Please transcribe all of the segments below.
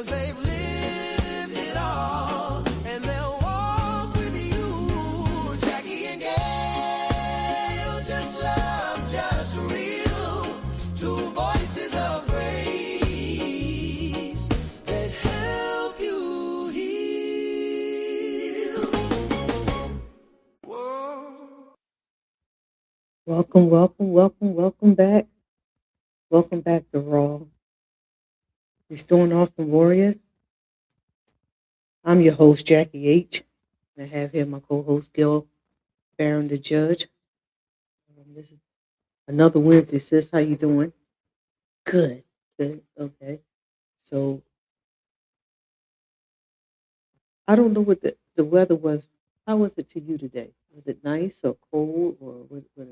'cause they've lived it all, and they'll walk with you. Jackie and Gail, just love, just real. Two voices of grace that help you heal. Whoa. Welcome, welcome, welcome, welcome back. Welcome back to Raw. Restoring Awesome Warriors. I'm your host, Jackie H. And I have here my co-host, Gil Barron, the judge. This is another Wednesday, sis. How you doing? Good. Good. Okay. So I don't know what the weather was. How was it to you today? Was it nice or cold or what it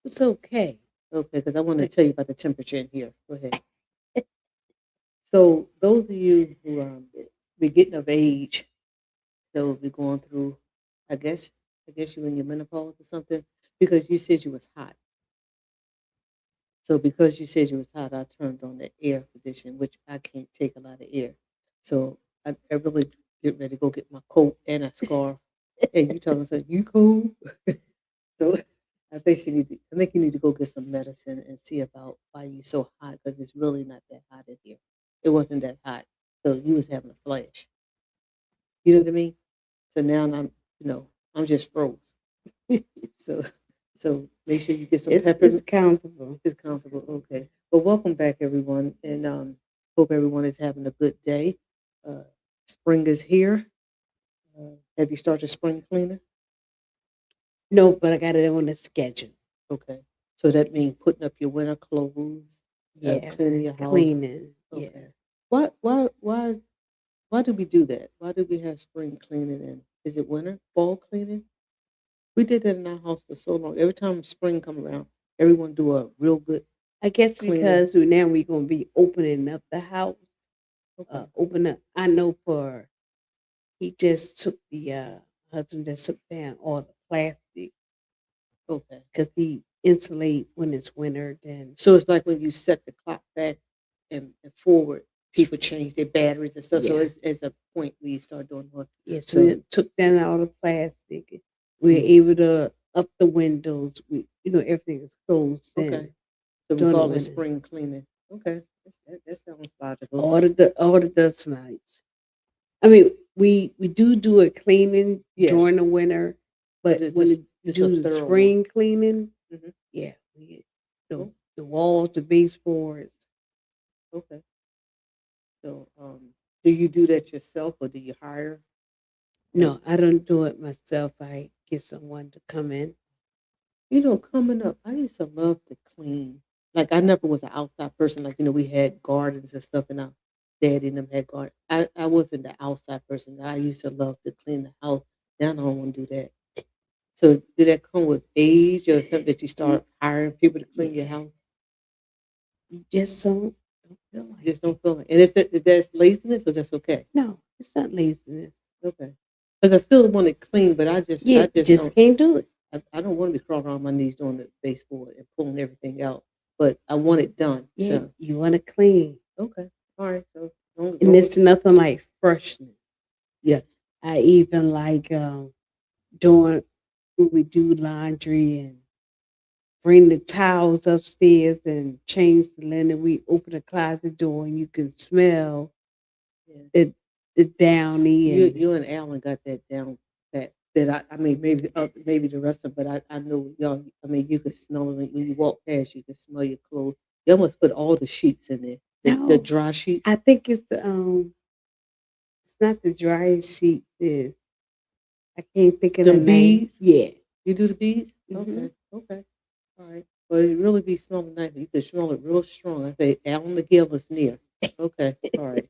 was okay. Okay, because I want to tell you about the temperature in here. Go ahead. So those of you who be getting of age, so be going through, I guess, I guess you in your menopause or something, because you said you was hot. So because you said you was hot, I turned on the air condition, which I can't take a lot of air. So I really get ready to go get my coat and a scarf. And you told me, said, you cool? So I think you need to go get some medicine and see about why you so hot because it's really not that hot in here. It wasn't that hot. So you was having a flash. You know what I mean? So now I'm just froze. so so make sure you get some It's peppermint. countable. It's comfortable. Okay. Well, welcome back, everyone, and hope everyone is having a good day. Uh, Spring is here. Have you started spring cleaning? No, but I got it on the schedule. Okay. So that means putting up your winter clothes, Yeah, cleaning your house. cleaning. Yeah. Okay. Why do we do that? Why do we have spring cleaning and is it winter? Fall cleaning? We did that in our house for so long. Every time spring come around, everyone do a real good I guess cleaning. because now we're gonna be opening up the house. Okay. Open up. I know for he just took the husband just took down all the plastic Okay. because he insulate when it's winter. Then So it's like when you set the clock back and forward, people change their batteries and stuff. So yeah, it's a point where you start doing what. yes, So we took down all the plastic. We're mm, able to up the windows. Everything is closed okay. in So we during the call it winter. spring cleaning. Okay. That sounds logical. All the dust mites. I mean, we do a cleaning Yeah. during the winter, But but it's when just we it's a do the thorough one. spring cleaning, Hmm. yeah, we the Cool. the walls, the baseboards. Okay. So do you do that yourself or do you hire like No, I don't do it myself. I get someone to come in. coming up, I used to love to clean. Like I never was an outside person. Like, we had gardens and stuff and our daddy and them had garden. I wasn't the outside person. I used to love to clean the house. Now I don't want to do that. So did that come with age or something that you You, start hiring people to clean you your house? you just don't feel You like just it. don't feel it. And that's laziness or that's okay? No, it's not laziness. Okay. Because I still want it clean, but I just Yeah, I you just just don't can't do it. I don't want to be crawling on my knees doing the baseboard and pulling everything out. But I want it done. Yeah, So you want to clean, okay. All right. So and long as it's nothing like freshness. yes. I even like doing when we do laundry and bring the towels upstairs and change the linen. We open the closet door and you can smell Yeah. the the downy You and you and Alan got that down pat that I mean maybe the rest of but I know y'all I mean you could smell it when you walk past you can smell your clothes. Y'all must put all the sheets in there. The no, dry sheets. I think it's not the dry sheet. Is I can't think of the Them name. beads. Yeah. You do the beads? Hmm. Okay. Okay. All right. Well it really be smelling nice. You can smell it real strong. I say Alan McGill is near. Okay. All right.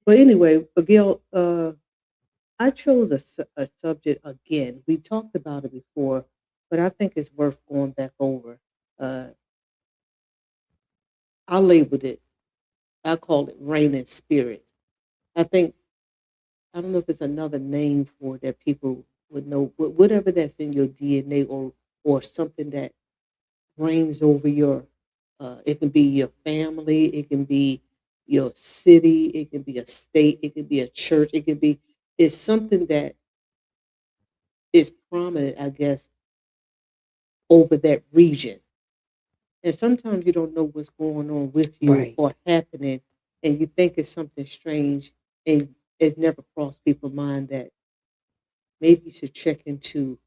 But anyway, Miguel, I chose a subject again. We talked about it before, but I think it's worth going back over. Uh, I labeled it. I called it rain and spirit. I think I don't know if it's another name for it that people would know. Whatever that's in your DNA or something that reigns over your. It can be your family. It can be. your city, it could be a state, it could be a church, it could be it's something that is prominent, I guess, over that region. And sometimes you don't know what's going on with you Right. or happening, and you think it's something strange, and it never crossed people's mind that maybe you should check into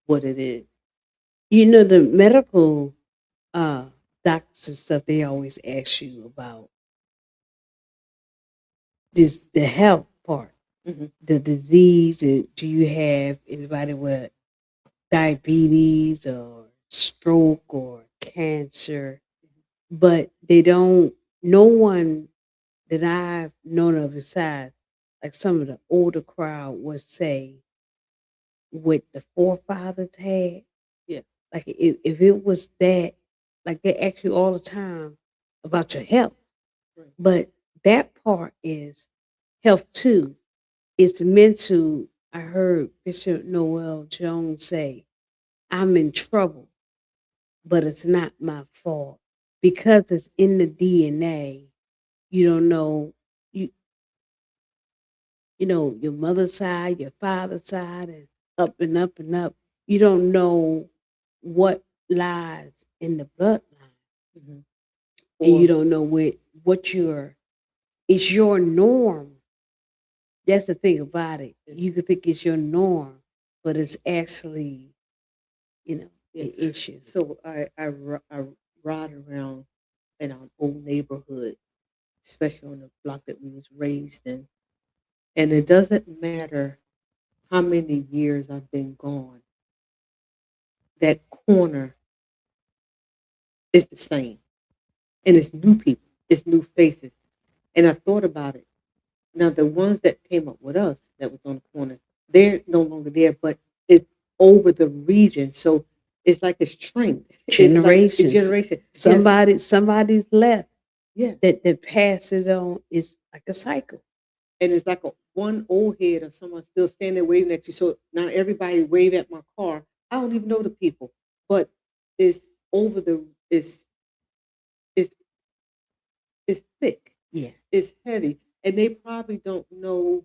what it is. You know, the medical uh doctors and stuff, they always ask you about this the health part, Hmm. the disease. Do you have anybody with diabetes or stroke or cancer? But they don't. No one that I've known of besides like some of the older crowd would say what the forefathers had. Yeah. Like if it was that, like they ask you all the time about your health, Right. but that part is health too. It's mental. I heard Bishop Noel Jones say, "I'm in trouble, but it's not my fault because it's in the DNA." You don't know you you know your mother's side, your father's side, and up and up and up. You don't know what lies in the bloodline, Hmm. and you Or don't know what your it's your norm. That's the thing about it. yeah, You could think it's your norm, but it's actually yeah. an issue. So I ride around in our old neighborhood, especially on the block that we was raised in, and it doesn't matter how many years I've been gone. That corner is the same, and it's new people, it's new faces. And I thought about it. Now the ones that came up with us that was on the corner, they're no longer there, but it's over the region. So it's like it's trained. It's like a Generations. generation. Yes, Somebody's left yeah. that pass it on. It's like a cycle. And it's like a one old head or someone still standing there waving at you. So now everybody wave at my car. I don't even know the people, but it's over the it's it's thick, Yeah. it's heavy, and they probably don't know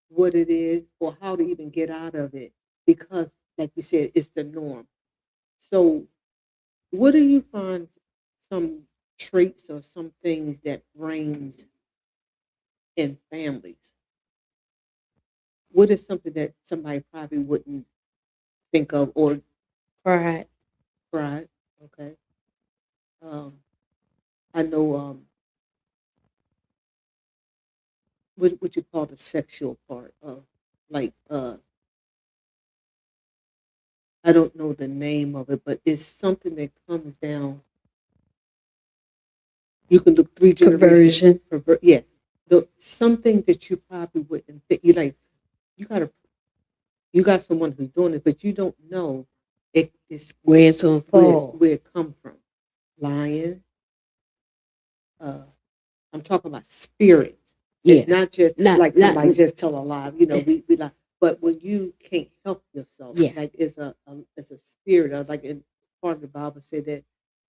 what it is or how to even get out of it because, like you said, it's the norm. So, what do you find some traits or some things that brings in families? What is something that somebody probably wouldn't think of or Pride. pride? Okay, um, I know what you call the sexual part of like I don't know the name of it, but it's something that comes down. You can look three generations. Perversion. Yeah, something that you probably wouldn't think. You like you got someone who's doing it, but you don't know it's Where it's gonna fall. where it come from. Lying. Uh, I'm talking about spirits. It's Yeah. not just Not like not somebody just tell a lie. You know, we lie, but when you can't help yourself, yeah. like it's a spirit. Like in part of the Bible said that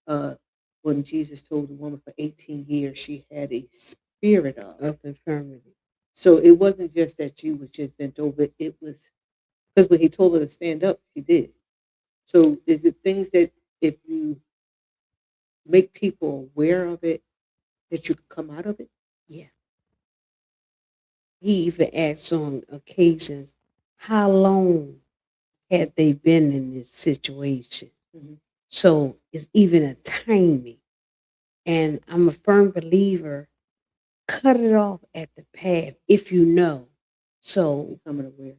uh, when Jesus told the woman for 18 years she had a spirit of. Of infirmity. So it wasn't just that you was just bent over. It was because when he told her to stand up, she did. So is it things that if you make people aware of it, that you can come out of it? Yeah. He even asks on occasions, how long have they been in this situation? Hmm. So it's even a timing. And I'm a firm believer, cut it off at the path if you know. So Becoming aware.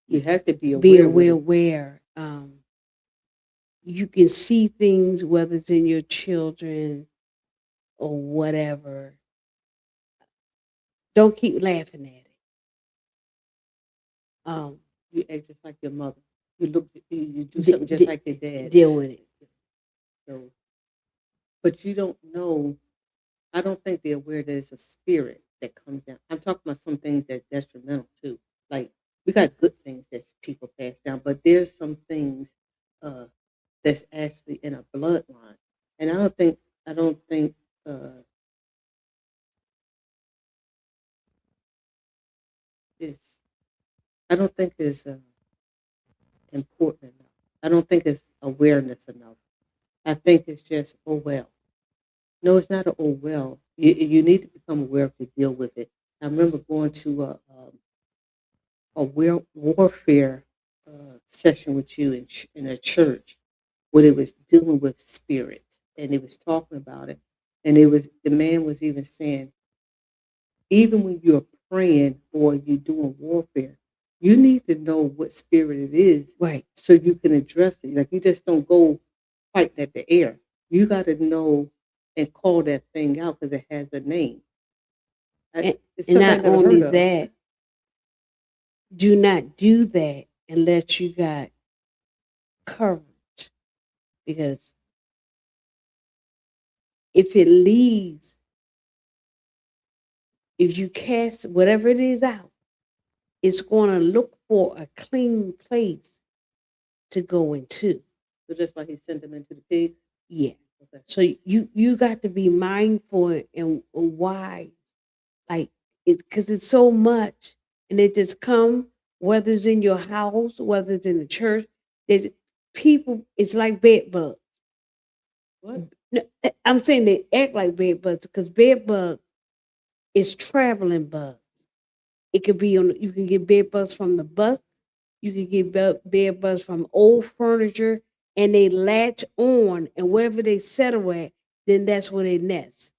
You have to be be aware with aware it. where you can see things, whether it's in your children or whatever. Don't keep laughing at it. Um, You act just like your mother. You do something just de- like your dad. deal with it. So, but you don't know. I don't think they're aware that it's a spirit that comes down. I'm talking about some things that detrimental too. Like we got good things that people pass down, but there's some things uh, that's actually in a bloodline. And I don't think uh, is I don't think is important enough. I don't think it's awareness enough. I think it's just, oh well. No, it's not an oh well. You need to become aware to deal with it. I remember going to a warfare session with you in a church where it was dealing with spirits, and it was talking about it, and it was the man was even saying, even when you're praying or you're doing warfare, you need to know what spirit it is Right. so you can address it. Like you just don't go fighting at the air. You got to know and call that thing out because it has a name. And, It's and something I not never only heard of. that, do not do that unless you got courage. Because if it leaves, if you cast whatever it is out, it's going to look for a clean place to go into. So that's why he sent them into the pigs. Yeah. Okay. So you got to be mindful and wise, like it because it's so much, and it just come whether it's in your house, whether it's in the church. There's people. It's like bed bugs. What? No, I'm saying they act like bed bugs because bed bugs is traveling bugs. It could be on. You can get bed bugs from the bus. You can get bed bugs from old furniture, and they latch on, and wherever they settle at, then that's where they nest.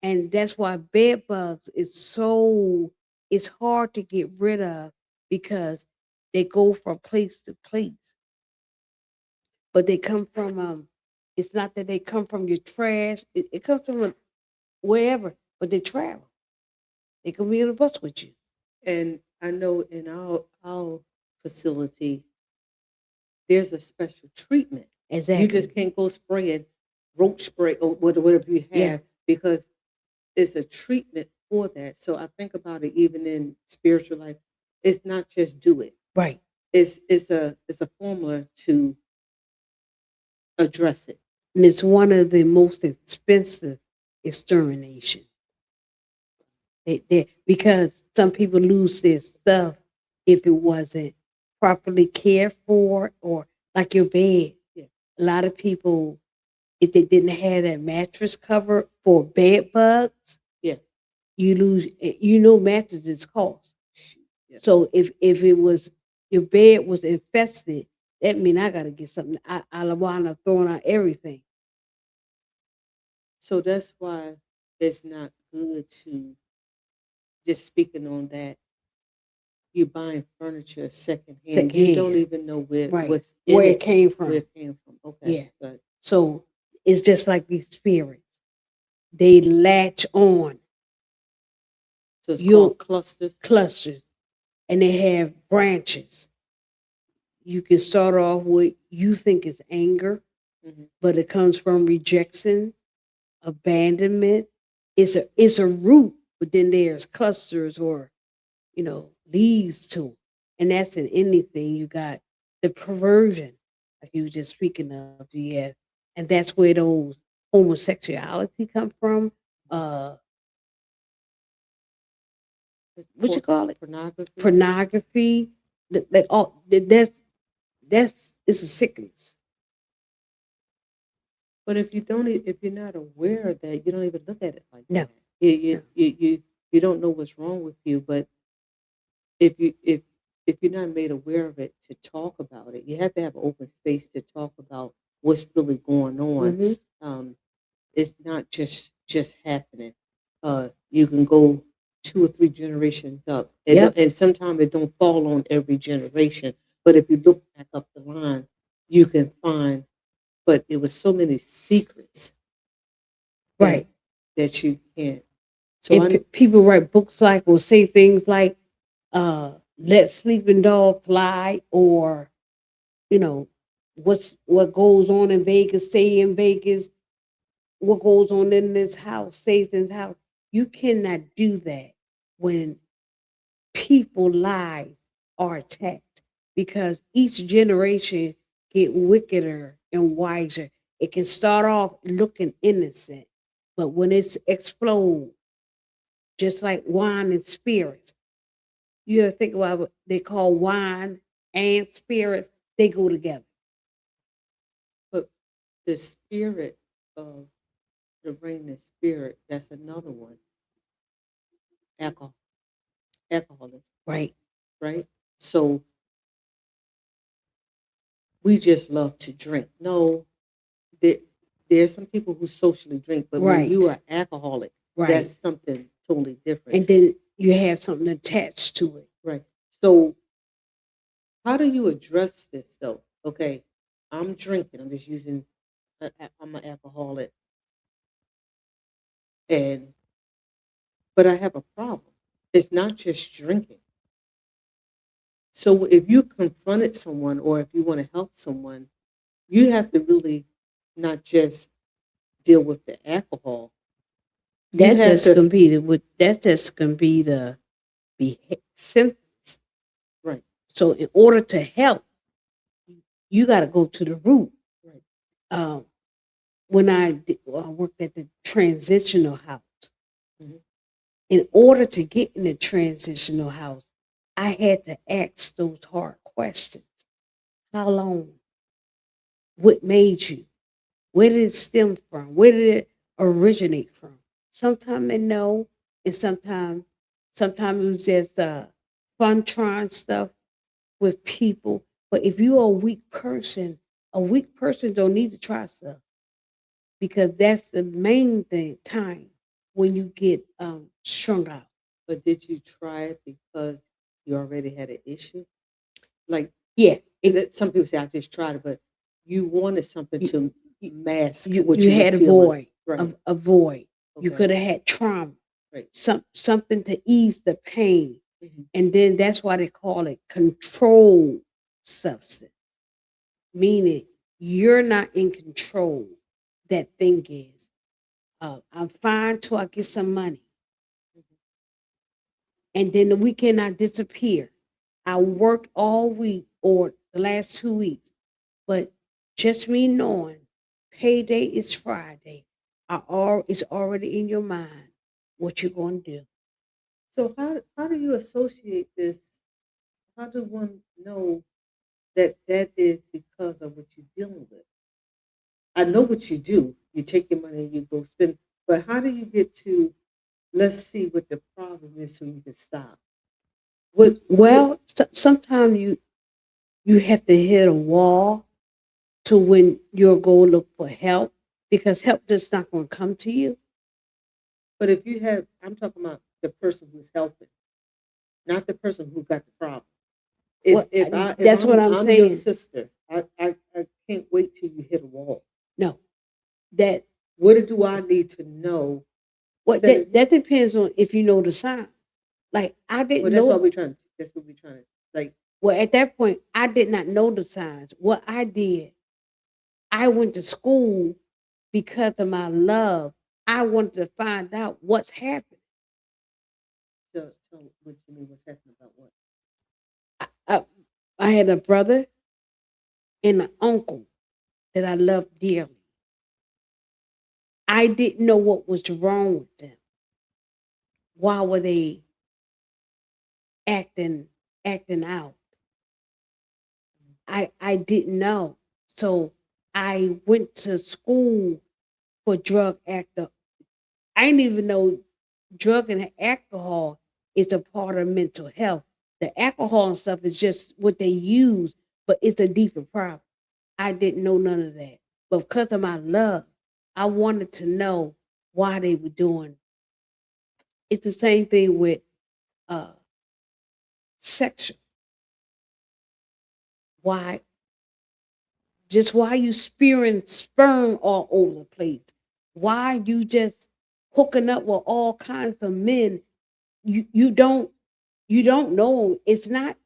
And that's why bed bugs is so it's hard to get rid of because they go from place to place. But they come from it's not that they come from your trash. It comes from wherever, but they travel. They can be on the bus with you. And I know in our facility, there's a special treatment. You Exactly. just can't go spraying roach spray or whatever you Yeah. have because it's a treatment for that. So I think about it even in spiritual life. It's not just do it. Right. It's a formula to address it. And it's one of the most expensive extermination. Because some people lose their stuff if it wasn't properly cared for, or like your bed. Yeah. A lot of people, if they didn't have that mattress cover for bed bugs, Yeah. you lose. You know, mattresses cost. Yeah. So if it was your bed was infested, that mean I got to get something. I wind up throwing out everything. So that's why it's not good to just speaking on that. You buying furniture secondhand. You don't Secondhand, even know right? what's in Where it it, came where from. it came from. Okay, Yeah. but So it's just like these spirits. They latch on so it's your called clusters. clusters, and they have branches. You can start off with you think is anger, Hmm. but it comes from rejection, abandonment. It's a root, but then there's clusters or leads to it. And that's in anything. You got the perversion, like you were just speaking of, yeah. And that's where those homosexuality come from. Uh what you call it? Pornography. Pornography. That's it's a sickness. But if you don't, if you're not aware of that, you don't even look at it like No, that. You no. you you you don't know what's wrong with you. But if you if you're not made aware of it to talk about it, you have to have an open space to talk about what's really going on. Hmm. Um, it's not just happening. You can go 2 or 3 generations up, Yep. and sometimes it don't fall on every generation. But if you look back up the line, you can find. But it was so many secrets that Right. you can't. So And I people write books like or say things like let sleeping dogs lie, or you know what goes on in Vegas, stay in Vegas, what goes on in this house stays in this house. You cannot do that when people lives are attacked, because each generation get wickeder and wiser. It can start off looking innocent, but when it's explode, just like wine and spirits, You ever think about what they call wine and spirits? They go together. But the spirit of the reigning spirit, that's another one. Alcohol, alcoholism, Right. right? So we just love to drink. No, there, there's some people who socially drink, but when you Right. are alcoholic, Right. that's something totally different, And then you have something attached to it. right? So how do you address this though? Okay, I'm drinking. I'm just using. I'm an alcoholic, and but I have a problem. It's not just drinking. So if you confronted someone, or if you want to help someone, you have to really not just deal with the alcohol. You That have just to, can be the that just can be the symptoms. right, So in order to help, you got to go to the root. right. Um, when I worked at the transitional house, Mhm. in order to get in the transitional house, I had to ask those hard questions. How long? What made you? Where did it stem from? Where did it originate from? Sometimes they know, and sometimes it was just fun trying stuff with people. But if you're a weak person don't need to try stuff because that's the main thing time when you get strung out. But did you try it because you already had an issue? Like Yeah, some people say, I just tried it, but you wanted something you to you, mask what you you was had a feeling. void, Right. a void. You Okay. could have had trauma, Right. something to ease the pain. Hmm. And then that's why they call it controlled substance, meaning you're not in control. That thing is, I'm fine till I get some money. And then the weekend I disappear. I worked all week or the last 2 weeks, but just me knowing payday is Friday, it's already in your mind what you're going to do. So how do you associate this? How do one know that that is because of what you're dealing with? I know what you do. You take your money and you go spend. But how do you get to, let's see what the problem is so you can stop? What Well, sometimes you have to hit a wall to when you'll go look for help because help just not going to come to you. but if you have, I'm talking about the person who's helping, not the person who got the problem. What If that's what I'm I'm your saying. sister, I can't wait till you hit a wall. No, that What do I need to know what instead of, that depends on if you know the sign. Like I well, didn't that's why know. we're trying, that's what we're trying to, like, Well, at that point, I did not know the signs. What I did, I went to school because of my love. I wanted to find out what's happening. tell what you mean, what's happening about what? I, I had a brother and an uncle that I loved dearly. I didn't know what was wrong with them. Why were they acting out? I didn't know. So I went to school for drug actor. I didn't even know drug and alcohol is a part of mental health. The alcohol and stuff is just what they use, but it's a deeper problem. I didn't know none of that. But because of my love, I wanted to know why they were doing. It's the same thing with uh sexual. Why why you spewing sperm all over the place? Why you just hooking up with all kinds of men? You don't know. It's not.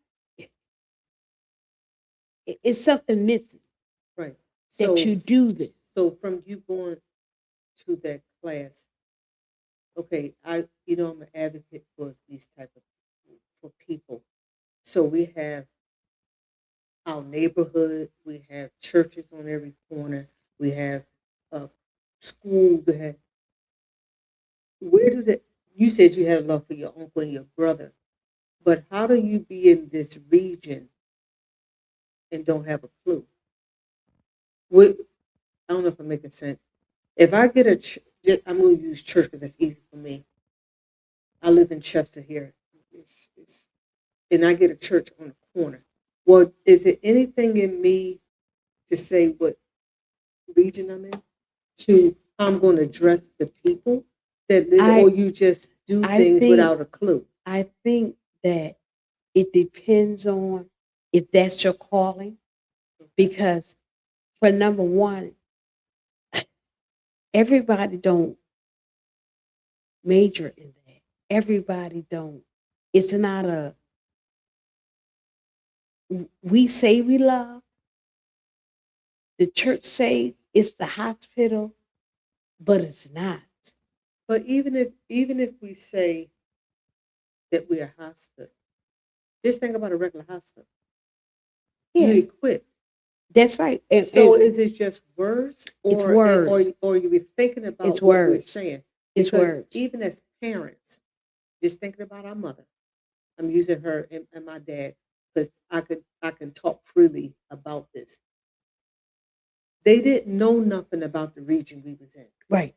It's something missing Right. that So you do this. so from you going to that class, okay, I'm an advocate for these type of, for people. So we have our neighborhood, we have churches on every corner, we have uh, schools. We have, where did it? You said you had love for your uncle and your brother. But how do you be in this region and don't have a clue? What, I don't know if I'm making sense. If I get I'm going to use church because that's easy for me. I live in Chester here. It's, and I get a church on the corner. Well, is it anything in me to say what region I'm in? To how I'm going to address the people that live, I or you just do I things think without a clue? I think that it depends on if that's your calling. Because for number one, everybody don't major in that. Everybody don't. It's not a we say we love. The church say it's the hospital, but it's not. But even if we say that we're a hospital, just think about a regular hospital. You Yeah, equip. that's right. So is it just words, It's or words. you be thinking It's about what we're words. saying? It's Because words. even as parents, just thinking about our mother, I'm using her and my dad because I can talk freely about this. They didn't know nothing about the region we was in. Right.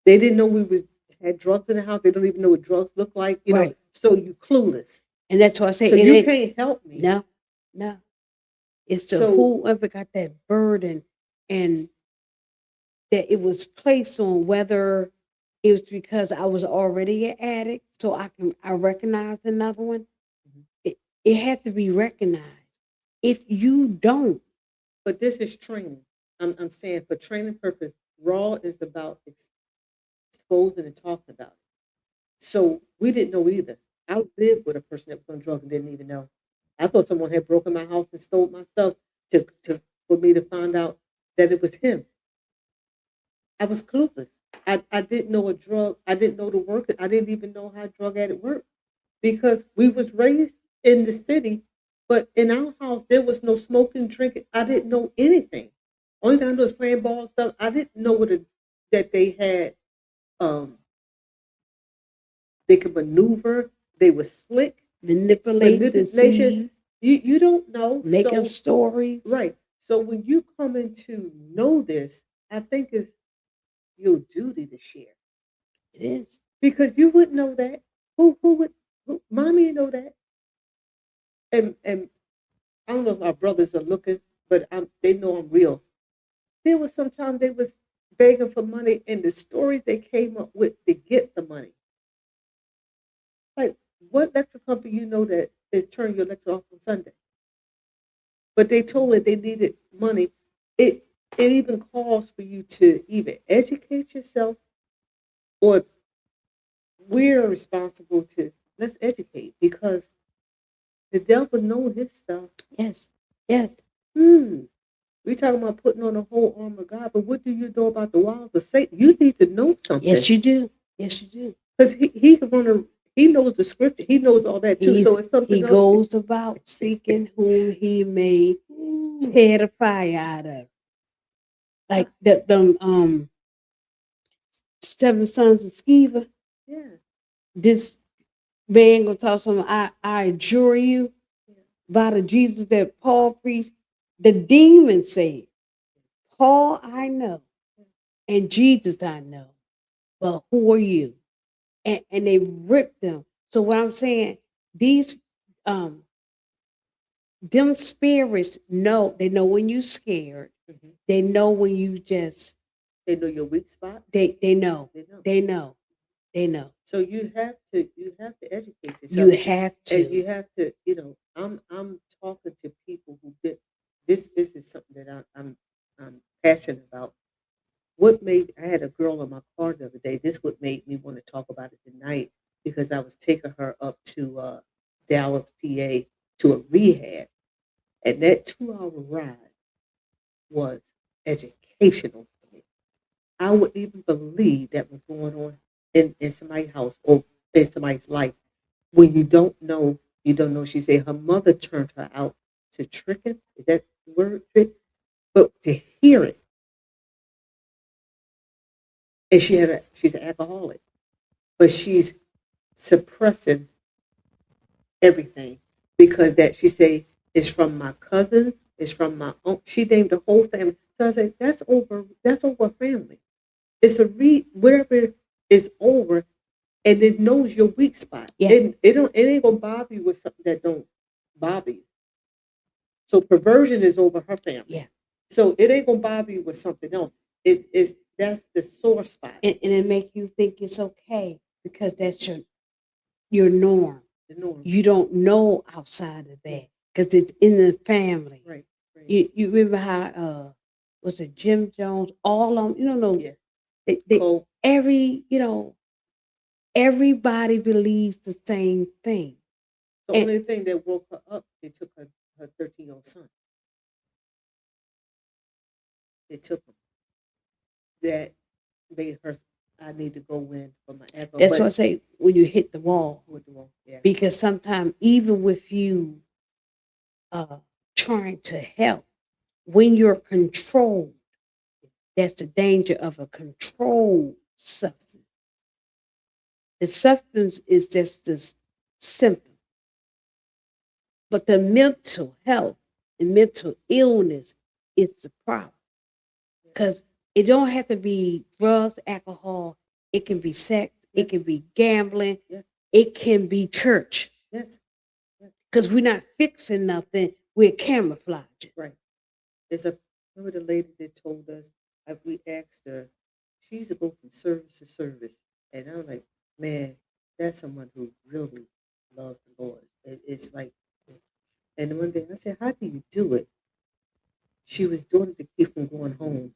They didn't know we was had drugs in the house. They don't even know what drugs look like. Right. So you clueless. And that's why I say So it you ain't can't help me. no, no. It's the So whoever got that burden and that it was placed on whether it was because I was already an addict, so I recognize another one. Mhm. It had to be recognized. If you don't, but this is training. I'm saying for training purpose, raw is about exposing and talking about it. So we didn't know either. I lived with a person that was on drugs and didn't even know. I thought someone had broken my house and stole my stuff to for me to find out that it was him. I was clueless. I didn't know a drug. I didn't know the work. I didn't even know how drug addict worked because we was raised in the city, but in our house there was no smoking, drinking. I didn't know anything. Only thing I knew was playing ball and stuff. I didn't know that they had. Um, they could maneuver. They were slick. manipulate, Manipulation. deceive, You don't know. make up So stories. right. So when you come in to know this, I think it's your duty to share It is. because you wouldn't know that. Who would? Who, mommy know that. And I don't know if my brothers are looking, but they know I'm real. There was sometimes they was begging for money, and the stories they came up with to get the money. Like, what electric company you know that is turning your electric off on Sunday? But they told her they needed money. It it even calls for you to either educate yourself or we're responsible to let's educate because the devil knows his stuff. Yes. Yes. Hmm. We talking about putting on the whole armor of God, but what do you know about the wiles of Satan? You need to know something Yes, you do. Yes, you do. because he can run a, he knows the scripture, he knows all that too. He's So it's something he else. goes about seeking whom he may tear the fire out of. Like the 7 sons of Sceva. Yeah, This man gonna talk some. I adjure you yeah. by the Jesus that Paul preached. The demon said, "Paul, I know, and Jesus, I know, but who are you?" And they ripped them. So what I'm saying, these um them spirits know. They know when you scared. Hmm. They know when you just. They know your weak spots. They know. They know. They know. They know. So you have to educate You yourself, have and to. you have to I'm talking to people who did this is something that I'm passionate about. What made I had a girl in my car the other day. This what made me want to talk about it tonight because I was taking her up to Dallas, PA, to a rehab, and that 2 hour ride was educational for me. I wouldn't even believe that was going on in somebody's house or in somebody's life. When you don't know. She said her mother turned her out to tricking. Is that the word trick? But to hear it, and she's an alcoholic, but she's suppressing everything, because that she say it's from my cousin, it's from my uncle. She named the whole family. So I said, that's over family. It's a whatever is over, and it knows your weak spot. Yeah. It ain't gonna bother you with something that don't bother you. So perversion is over her family. Yeah. So it ain't gonna bother you with something else. It's that's the sore spot. And it make you think it's okay because that's your norm. The norm. You don't know outside of that because it's in the family. Right. Right. You remember how was it Jim Jones? All of them, no, Yeah. they Cole, everybody believes the same thing. the And only thing that woke her up, they took her 13-year-old son. They took him. That made her. I need to go in for my echo. that's what I But say when you hit the wall. with the wall, yeah. Because sometimes even with you trying to help, when you're controlled, that's the danger of a controlled substance. The substance is just the symptom, but the mental health and mental illness is the problem. Because it don't have to be drugs, alcohol. It can be sex. Yeah. It can be gambling. Yeah. It can be church. Yes. Yeah. Because we're not fixing nothing. We're camouflaging. Right. There's a remember the lady that told us, we asked her, she used to go from service to service. And I'm like, man, that's someone who really loved the Lord. It's like, and one day I said, how do you do it? She was doing it to keep from going home.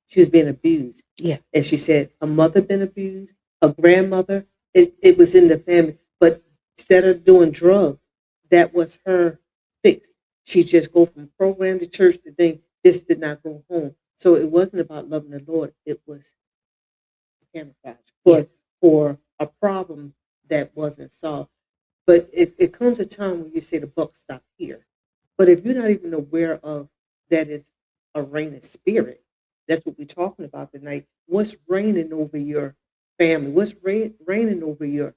She was being abused. Yeah. And she said a mother been abused, a grandmother, it was in the family. But instead of doing drugs, that was her fix. She just go from program to church to thing. This did not go home. So it wasn't about loving the Lord. It was camouflage Yeah. for a problem that wasn't solved. But it comes a time when you say the buck stop here. But if you're not even aware of that it's a reigning spirit, that's what we're talking about tonight. What's reigning over your family? What's reigning over your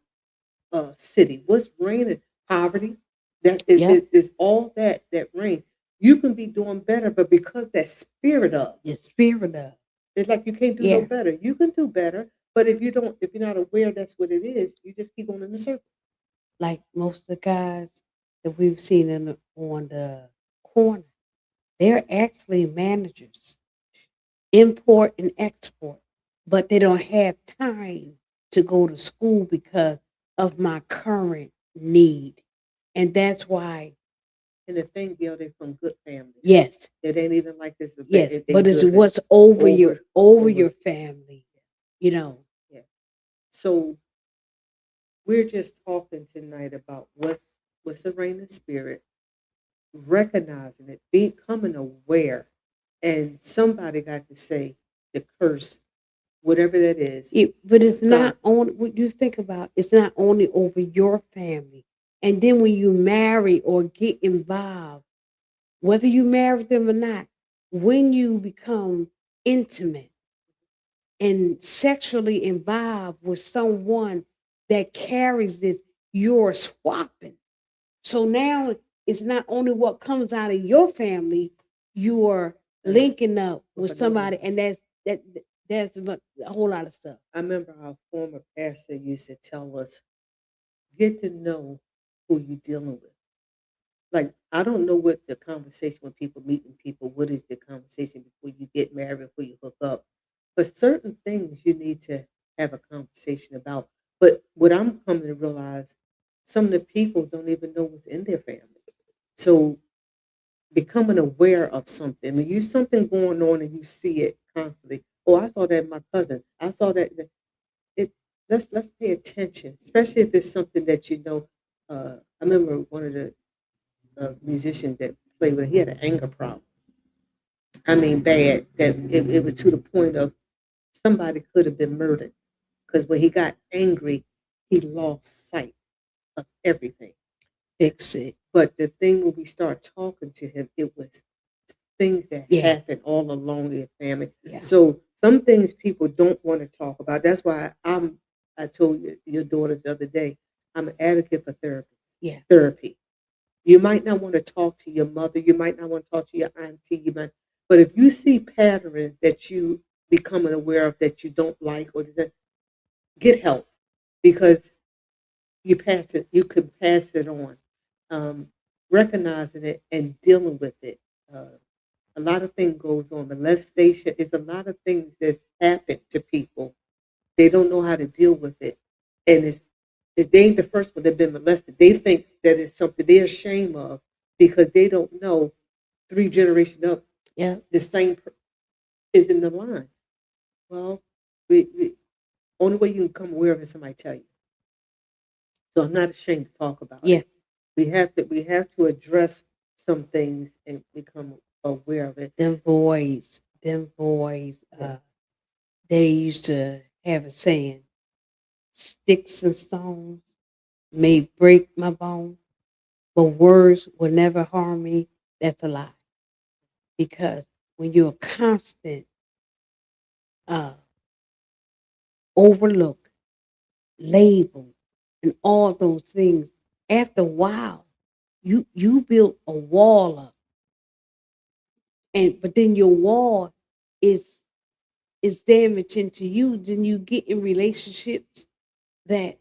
city? What's reigning? Poverty. That is, Yeah. is all that reign. You can be doing better, but because that spirit of The spirit of. it's like you can't do no Yeah. better. You can do better, but if you're not aware that's what it is, you just keep going in the circle. Like most of the guys that we've seen on the corner, they're actually managers, import and export, but they don't have time to go to school because of my current need. And that's why, And the thing, Gail, they're from good families. yes, It ain't even like this. yes, They but it's good. what's over your over. your family, you know. Yeah. So we're just talking tonight about what's the reigning spirit, recognizing it, becoming aware, and somebody got to say the curse, whatever that is. But it's Stop. not only what you think about. It's not only over your family, and then when you marry or get involved, whether you marry them or not, when you become intimate and sexually involved with someone that carries this, you're swapping. So now it's not only what comes out of your family, you are linking up with another somebody, one. and that's a whole lot of stuff. I remember our former pastor used to tell us, get to know who you're dealing with. Like, I don't know what the conversation when people meeting people, what is the conversation before you get married, before you hook up. But certain things you need to have a conversation about. But what I'm coming to realize, some of the people don't even know what's in their family. So becoming aware of something. When you something going on and you see it constantly. Oh, I saw that in my cousin. I saw that. It let's pay attention, especially if it's something that you know. I remember one of the musicians that played with. He had an anger problem. I mean, bad. That it was to the point of somebody could have been murdered because when he got angry, he lost sight of everything. Fix it. But the thing when we start talking to him, it was things that Yeah. happened all along their family. Yeah. So some things people don't want to talk about. That's why I told your daughters the other day, I'm an advocate for therapy. Yeah. Therapy. You might not want to talk to your mother. You might not want to talk to your auntie. But if you see patterns that you becoming aware of that you don't like, or that, get help, because you can pass it on. Um, Recognizing it and dealing with it. Uh, a lot of things goes on. Molestation is a lot of things that's happened to people. They don't know how to deal with it, and they ain't the first one that been molested. They think that it's something they're ashamed of because they don't know 3 generations up Yeah. the same is in the line. Well, we only way you can come aware of it is somebody tell you. So I'm not ashamed to talk about Yeah. it. We have to address some things and become aware of it. Them boys, Yeah. they used to have a saying, sticks and stones may break my bone, but words will never harm me. That's a lie. Because when you're constant, uh, overlook, label, and all those things, after a while, you build a wall up, and but then your wall is damaging to you. Then you get in relationships that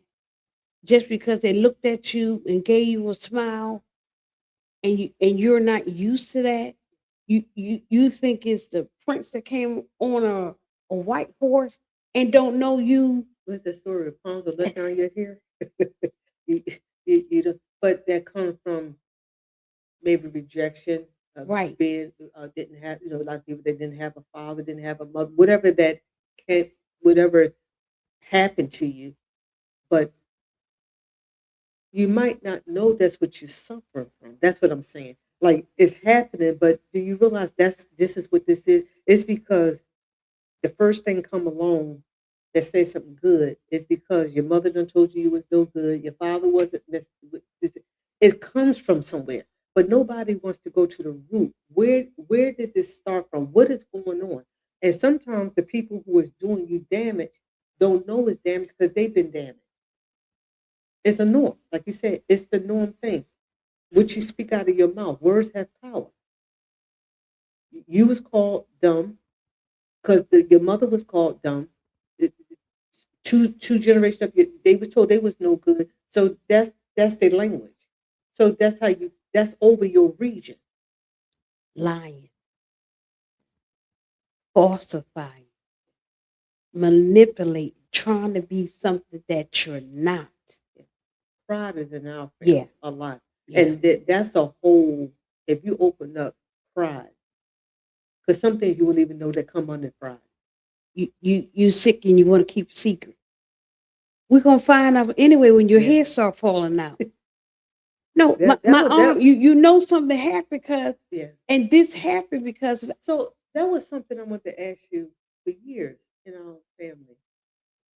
just because they looked at you and gave you a smile, and you're not used to that, you think it's the prince that came on a white horse and don't know you. What's the story? Rapunzel let down your hair. you, you don't, but that comes from maybe rejection, Right. being didn't have, a lot of people that didn't have a father, didn't have a mother, whatever that can, whatever happened to you, but you might not know that's what you're suffering from. That's what I'm saying. Like, it's happening, but do you realize this is what this is? It's because the first thing come along that says something good is because your mother done told you was no good, your father wasn't this. It comes from somewhere, but nobody wants to go to the root. Where did this start from? What is going on? And sometimes the people who is doing you damage don't know it's damage because they've been damaged. It's a norm, like you said. It's the norm thing. What you speak out of your mouth, words have power. You was called dumb because your mother was called dumb. It- two generations up, they were told they was no good. So that's their language. So that's over your region. Lying, falsifying, manipulating, trying to be something that you're not. Pride is in our Yeah. family a lot, Yeah. and that's a whole. If you open up pride, because some things you wouldn't even know that come under pride. You sick and you want to keep a secret. We're gonna find out anyway when your Yeah, hair start falling out. No, that my was arm, that. you know something happened because, Yeah. and this happened because of, So that was something I want to ask you for years in our family.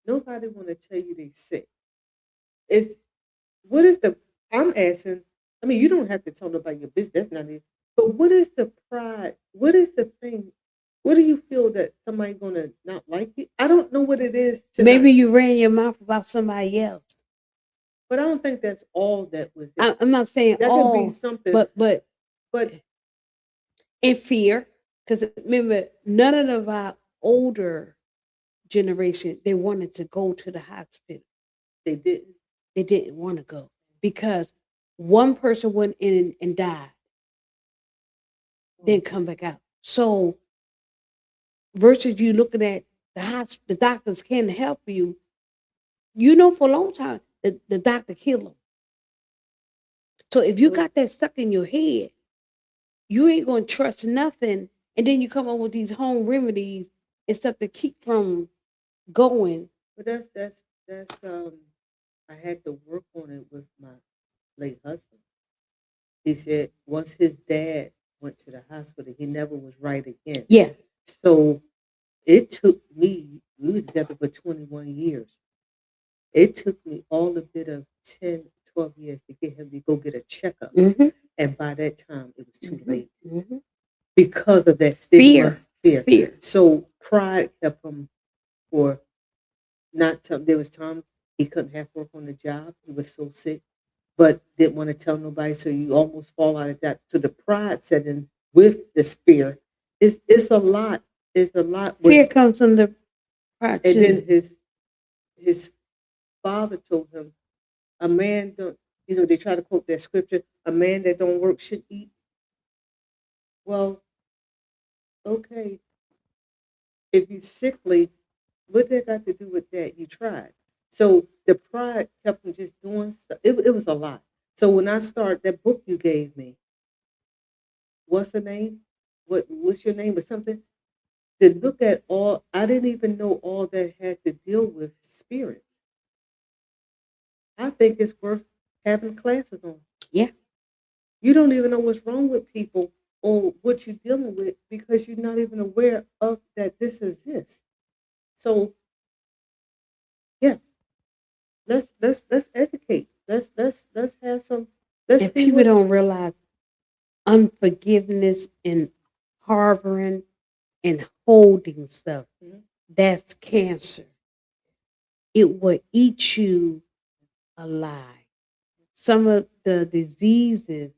Nobody want to tell you they sick. It's what is the I'm asking. I mean, you don't have to tell nobody your business. That's not it. But what is the pride? What is the thing? What do you feel that somebody gonna not like you? I don't know what it is to not, maybe you ran your mouth about somebody else. but I don't think that's all that was it. I'm not saying That could be all, something, but but in fear, because remember, none of our older generation they wanted to go to the hospital. they didn't. They didn't want to go because one person went in and died, then Oh, come back out. So versus you looking at the hospital, the doctors can't help you. You know, for a long time, the doctor killed them. So if you well, got that stuck in your head, you ain't gonna trust nothing. And then you come up with these home remedies and stuff to keep from going. but that's I had to work on it with my late husband. He said once his dad went to the hospital, he never was right again. Yeah. So it took me, we was together for 21 years. It took me all a bit of 10, 12 years to get him to go get a checkup. Mm-hmm. And by that time, it was too Mm-hmm. late Mm-hmm. because of that stigma, Fear. fear. Fear. So pride kept him for not to, there was times He couldn't have work on the job. He was so sick, but didn't want to tell nobody. So you almost fall out of that. So the pride set in with this fear. It's a lot. It's a lot Fear with, comes under pride and then too. his father told him, a man don't, they try to quote that scripture, a man that don't work should eat. Well, okay, if you sickly, what that got to do with that? You tried. So the pride kept him just doing stuff. It was a lot. So when I started that book you gave me, what's the name? What's your name or something? To look at all, I didn't even know all that had to deal with spirits. I think it's worth having classes on. Yeah. You don't even know what's wrong with people or what you're dealing with because you're not even aware of that this exists. So yeah, let's educate. Let's have some. Let's And see people what's. don't realize unforgiveness and harboring and holding stuff. Mhm. That's cancer. It will eat you alive. Some of the diseases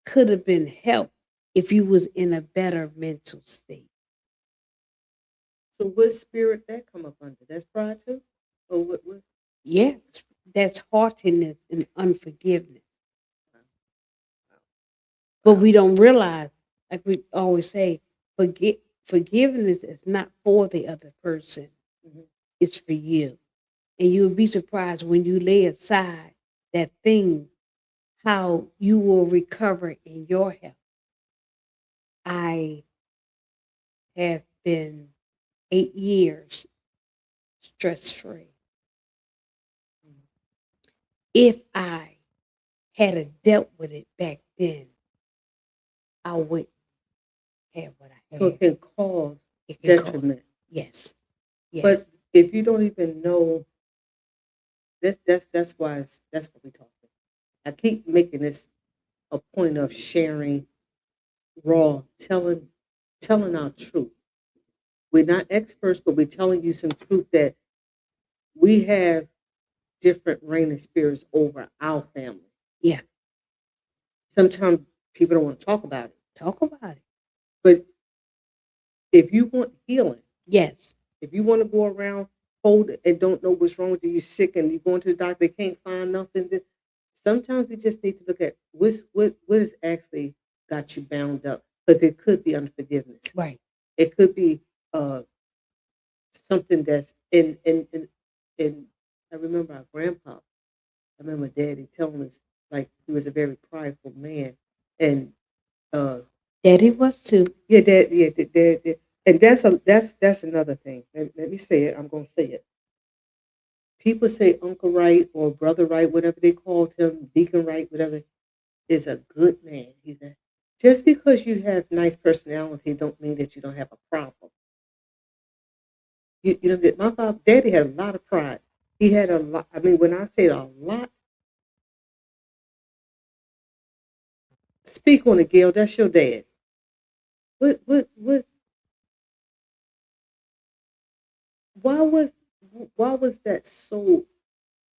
could have been helped if you was in a better mental state. So what spirit that come up under? That's pride too, or what? Yes, that's haughtiness and unforgiveness. Wow, But wow. we don't realize, like we always say, forgiveness is not for the other person, Mhm. it's for you. And you'll be surprised when you lay aside that thing, how you will recover in your health. I have been 8 years stress free. Mhm. If I had a dealt with it back then, I wouldn't have what I So it have. can cause It can cause, detriment. yes, But yes, if you don't even know, that's why that's what we talk about. I keep making this a point of sharing raw, telling our truth. We're not experts, but we're telling you some truth that we have different reigning spirits over our family. yeah. Sometimes people don't want to talk about it, Talk about it. but if you want healing, Yes, if you want to go around hold it and don't know what's wrong with you, you're sick and you're going to the doctor, they can't find nothing. Sometimes we just need to look at what has actually got you bound up because it could be unforgiveness. right. It could be uh, something that's in. I remember our grandpa. I remember Daddy telling us like he was a very prideful man, and uh, Daddy was too. yeah, Dad, and that's another thing. Let me say it. I'm gonna say it. People say Uncle Wright or Brother Wright, whatever they called him, Deacon Wright, whatever, is a good man. Just because you have nice personality, don't mean that you don't have a problem. My father, Daddy had a lot of pride. He had a lot. I mean, when I say a lot, speak on it, Gail. That's your dad. What? Why was, why was that so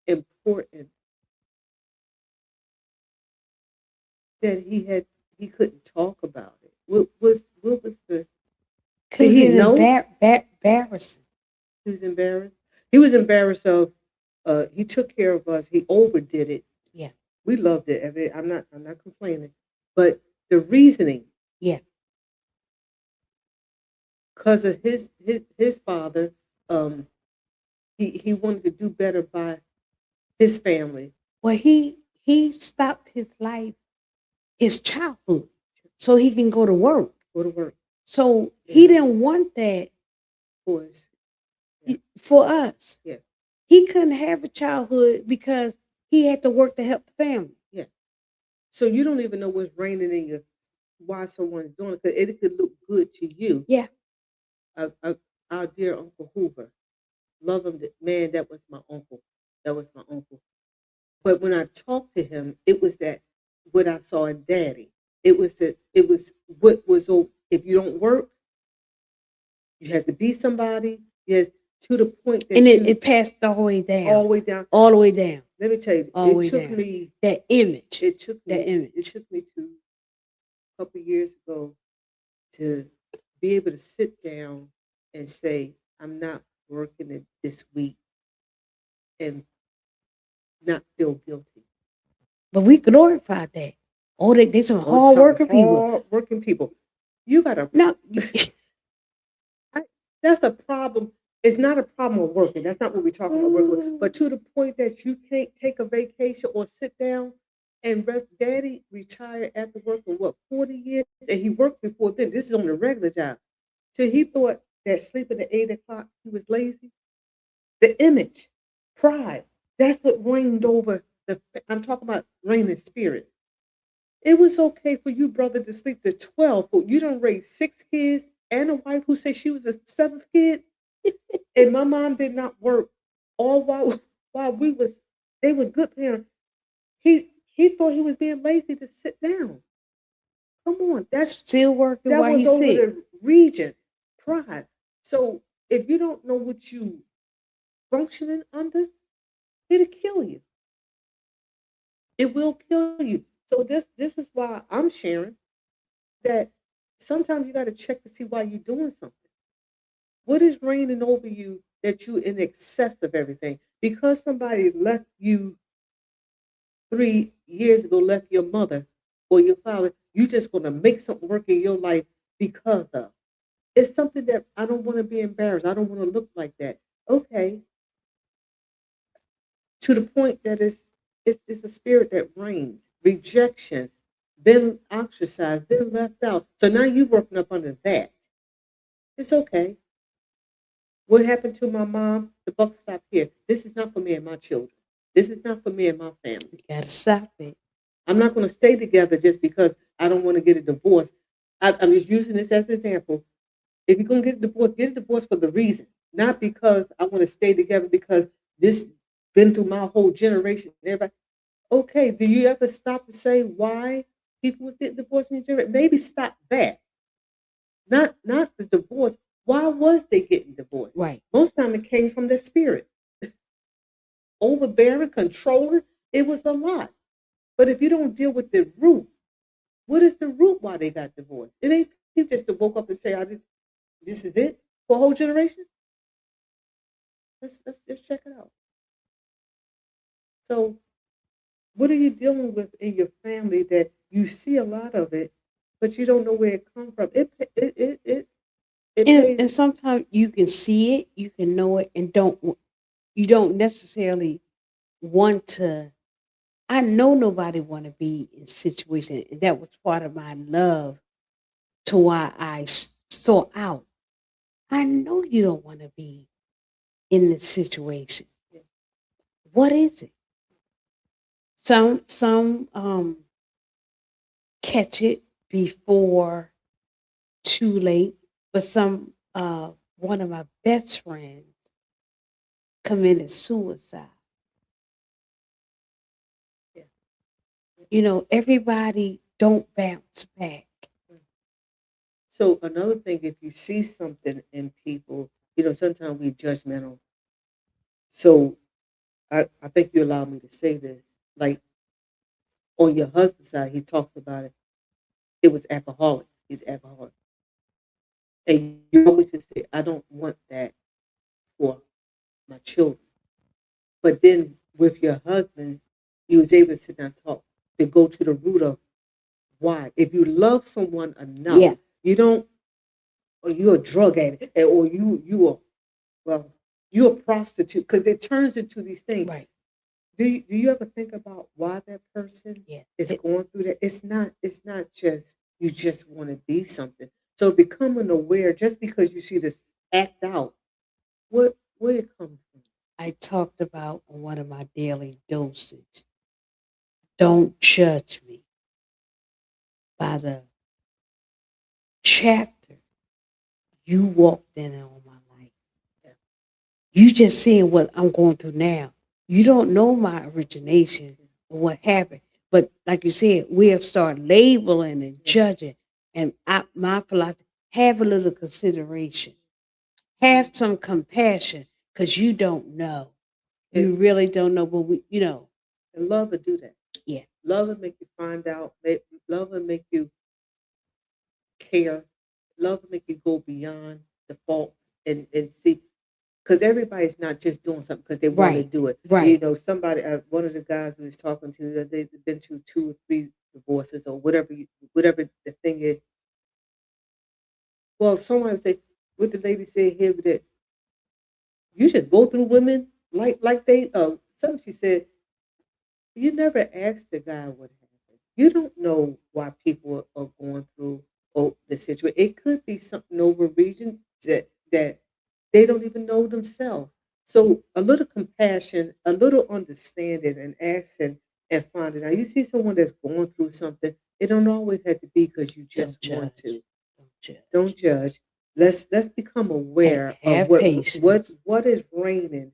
important that he couldn't talk about it? What was the? Could Did have he been know embarrassing. he was embarrassed? He was embarrassed of. He took care of us. He overdid it. Yeah, We loved it. I'm not complaining, but the reasoning, yeah. because of his father, um, he wanted to do better by his family. Well, he stopped his life, his childhood, so he can go to work. Go to work. So he Yeah, didn't want that boys. Yeah, for us. yeah, He couldn't have a childhood because he had to work to help the family. yeah. So you don't even know what's raining in your why someone's doing it because it could look good to you. Yeah, Our dear Uncle Hoover, love him, man. That was my uncle. That was my uncle. But when I talked to him, it was that what I saw in Daddy. It was what was. If you don't work, you had to be somebody. Yeah, to the point that And you it passed all the way all the down, way down. all the way down, Let me tell you, all the it way took down. me, That image, it took that me, it image. took me to a couple years ago to be able to sit down and say, I'm not working it this week and not feel guilty. But we glorified that. Oh, they some All the hard time, working people. hard working people. You got a No, I, that's a problem. It's not a problem of working. That's not what we're talking about working with. But to the point that you can't take a vacation or sit down and rest. Daddy retired after working what 40 years, and he worked before then. This is on a regular job. So he thought that sleeping at 8 o'clock he was lazy. The image, pride. That's what reigned over the. I'm talking about reigning spirits. It was okay for you, brother, to sleep to 12, but you don't raise 6 kids and a wife who said she was the seventh kid. And my mom did not work all while we was they were good parents. He thought he was being lazy to sit down. Come on, still working that while was he's over sick. the region pride. So if you don't know what you functioning under, it'll kill you. It will kill you. So this is why I'm sharing that sometimes you got to check to see why you're doing something. What is reigning over you that you in excess of everything? Because somebody left you 3 years ago, left your mother or your father, you just gonna make something work in your life because of. It's something that I don't want to be embarrassed. I don't want to look like that. Okay, to the point that it's a spirit that reigns, rejection, been ostracized, been left out. So now you're working up under that. It's okay. What happened to my mom? The buck stopped here. This is not for me and my children. This is not for me and my You family. gotta stop it. I'm not going to stay together just because I don't want to get a divorce. I'm just using this as an example. If you're going to get a divorce for the reason, not because I want to stay together because this been through my whole generation. Everybody, okay. Do you ever stop to say why people was getting divorced in your generation? Maybe stop that. Not the divorce. Why was they getting divorced? Right. Most time it came from their spirit, overbearing, controlling. It was a lot. But if you don't deal with the root, what is the root why they got divorced? It ain't people just woke up and say, "I just this is it for a whole generation." Let's just check it out. So, what are you dealing with in your family that you see a lot of it, but you don't know where it come from? It And pays. sometimes you can see it, you can know it, and you don't necessarily want to. I know nobody want to be in situation. That was part of my love to why I saw out. I know you don't want to be in this situation. Yeah. What is it? Some catch it before too late, but some one of my best friends committed suicide. Yeah. You know, everybody don't bounce back. Yeah. So another thing, if you see something in people, sometimes we judgmental. So I think you allow me to say this. Like on your husband's side, he talks about it. It was alcoholic. He's alcoholic. And you always just say, I don't want that for my children. But then with your husband, you was able to sit down and talk to go to the root of why. If you love someone enough, Yeah, you don't, or you're a drug addict, or you are well, you're a prostitute because it turns into these things. right. Do you ever think about why that person Yeah. is going through that? It's not just you just want to be something. So becoming aware just because you see this act out, where it comes from. I talked about on one of my daily dosage. Don't judge me by the chapter you walked in on my life. Yeah. You just seeing what I'm going through now. You don't know my origination or what happened. But like you said, we'll start labeling and Yeah. judging. And my philosophy, have a little consideration. Have some compassion because you don't know. You And, really don't know, but and love will do that. yeah, Love will make you find out. Love will make you care. Love will make you go beyond the fault and see. Because everybody's not just doing something because they want to right, do it. right. Somebody, one of the guys we was talking to, they've been through 2 or 3 divorces or whatever, whatever the thing is. Well, someone would say, what the lady said here, that you should go through women like they, something she said, you never ask the guy what happened. You don't know why people are going through the situation. It could be something over region that they don't even know themselves. So a little compassion, a little understanding, and asking and finding out. You see someone that's going through something. It don't always have to be because you Don't just want judge. to. Don't judge. Don't judge. Let's become aware of Have patience. what is reigning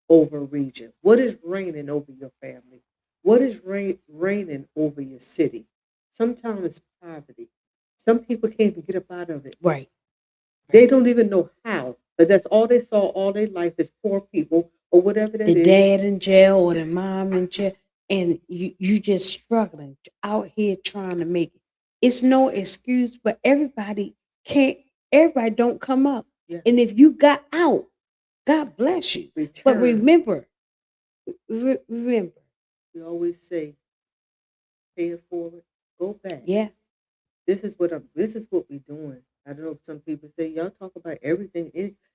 over a region? What is reigning over your family? What is reigning over your city? Sometimes it's poverty. Some people can't even get up out of it. Right, They right. don't even know how, because that's all they saw all their life is poor people or whatever The that is. dad in jail or the mom in jail, and you just struggling out here trying to make it. It's no excuse, but everybody can't. Everybody don't come up, Yeah, and if you got out, God bless you. But return. remember, remember, We always say, pay it forward, go back. yeah, This is what we're doing. I don't know if some people say y'all talk about everything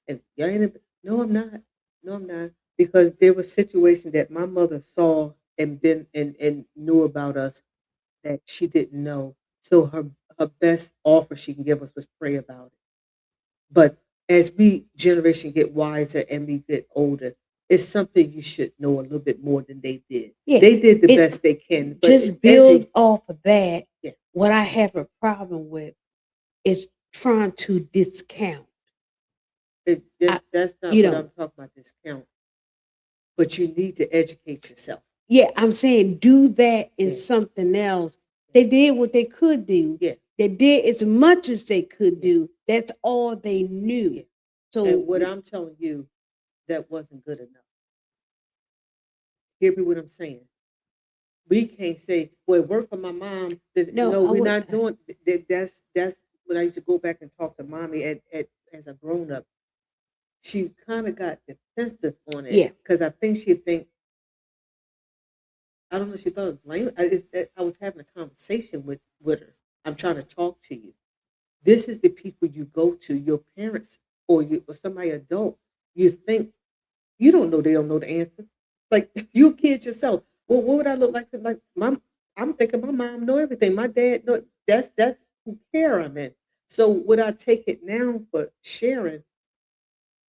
and y'all ain't no, I'm not. No, I'm not. Because there was situations that my mother saw and been and knew about us that she didn't know. So her best offer she can give us was pray about it. But as we generation get wiser and we get older, it's something you should know a little bit more than they did. yeah. They did the It best they can, but just build off of that. yeah, What I have a problem with is trying to discount. it's I, that's not you what know, I'm talking about. Discount, but you need to educate yourself. yeah, I'm saying do that in Yeah, something else. They did what they could do. yeah, They did as much as they could yeah, do. That's all they yeah. knew. And So what I'm telling you, that wasn't good enough. Hear me what I'm saying. We can't say, "Well, it worked for my mom." no, No, I we're would. not doing that. That's when I used to go back and talk to mommy at as a grown up. She kind of got defensive on it Yeah, because I think she think I don't know. She thought it was blame. I was having a conversation with her. I'm trying to talk to you. This is the people you go to, your parents or somebody adult. You think you don't know they don't know the answer. Like you a kid yourself. Well, what would I look like? Like mom, I'm thinking my mom know everything. My dad know that's who care I'm in. So would I take it now for sharing?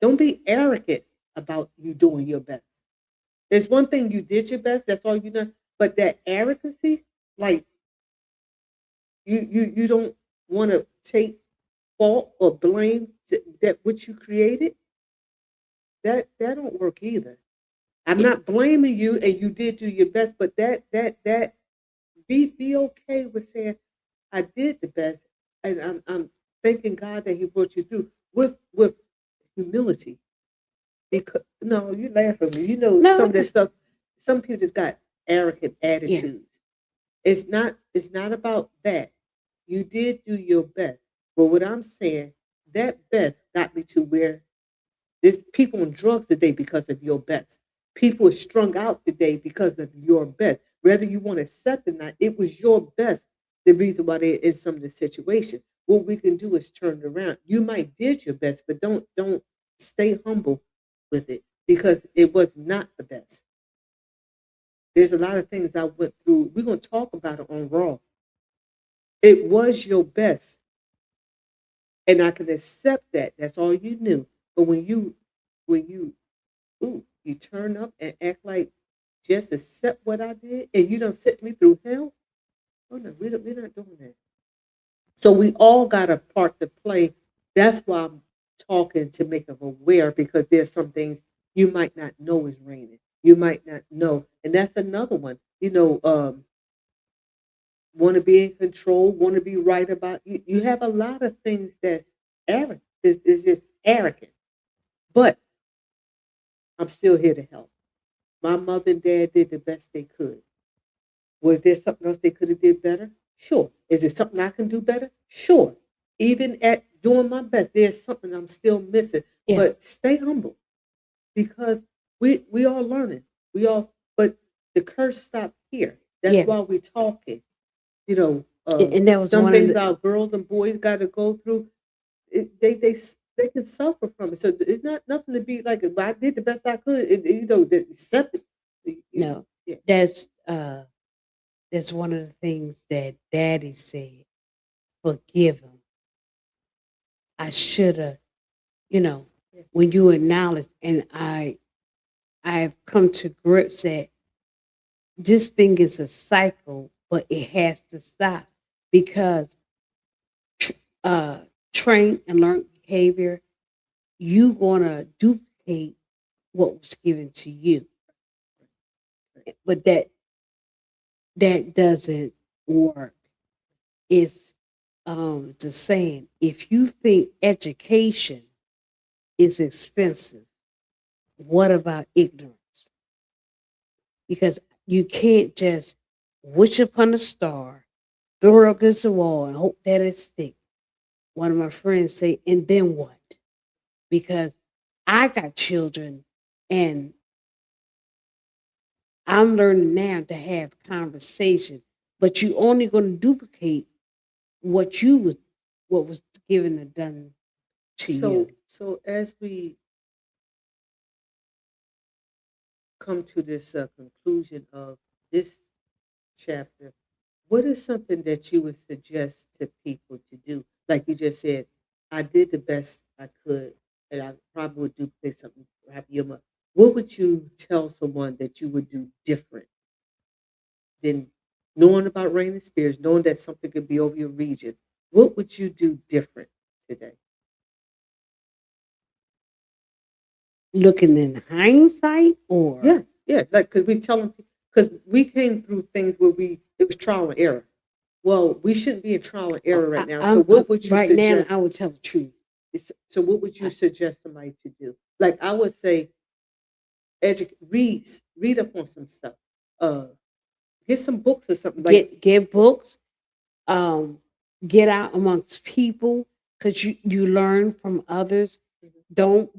Don't be arrogant about you doing your best. There's one thing you did your best, that's all you know. But that arrogancy, like you don't want to take fault or blame that what you created, that don't work either. I'm it, not blaming you, and you did do your best, but that be okay with saying I did the best, and I'm thanking God that He brought you through with humility. Because no, you laugh at me. You know some no, of that stuff. Some people just got arrogant yeah, attitudes. It's not about that. You did do your best, but what I'm saying, that best got me to where there's people on drugs today because of your best. People are strung out today because of your best. Whether you want to accept it or not, it was your best. The reason why they're in some of the situations. What we can do is turn it around. You might did your best, but don't stay humble with it because it was not the best. There's a lot of things I went through. We're gonna talk about it on Raw. It was your best, and I can accept that. That's all you knew. But when you you turn up and act like just accept what I did and you don't set me through hell. Oh no, we're not doing that. So we all got a part to play. That's why I'm talking to make them aware because there's some things you might not know is raining. You might not know. And that's another one. Want to be in control, want to be right about you. You have a lot of things that's arrogant. It's just arrogant. But I'm still here to help. My mother and dad did the best they could. Was there something else they could have did better? Sure. Is there something I can do better? Sure. Even at doing my best, there's something I'm still missing. Yeah, But stay humble because we all learning. We all, but the curse stopped here. That's yeah. why we're talking. You know, And that was some one of things the our girls and boys got to go through. They can suffer from it. So it's not nothing to be like. "Well, I did the best I could. Accept it. no. Yeah. That's that's one of the things that Daddy said. Forgive him. I should have. You know, Yeah. when you acknowledge, and I've come to grips that this thing is a cycle, but it has to stop because tr- uh, train and learn behavior, you gonna duplicate what was given to you, but that doesn't work. It's the saying: if you think education is expensive, what about ignorance? Because you can't just wish upon a star, throw it against the wall, and hope that it sticks. One of my friends say, and then what? Because I got children and I'm learning now to have conversation, but you only going to duplicate what you was what was given and done to So you. so as we come to this conclusion of this chapter, what is something that you would suggest to people to do? Like you just said, I did the best I could, and I probably would duplicate something. Happy your mother. What would you tell someone that you would do different than knowing about rain and spirits, knowing that something could be over your region? What would you do different today? Looking in hindsight, or Yeah, yeah, like because we tell them because we came through things where we it was trial and error. Well, we shouldn't be in trial and error right now. So, I'm what would you right now, I suggest? would tell the truth. So, what would you I, suggest somebody to do? Like I would say, read up on some stuff. Uh, get some books or something. Like, get books, um, get out amongst people because you learn from others. mhm. Don't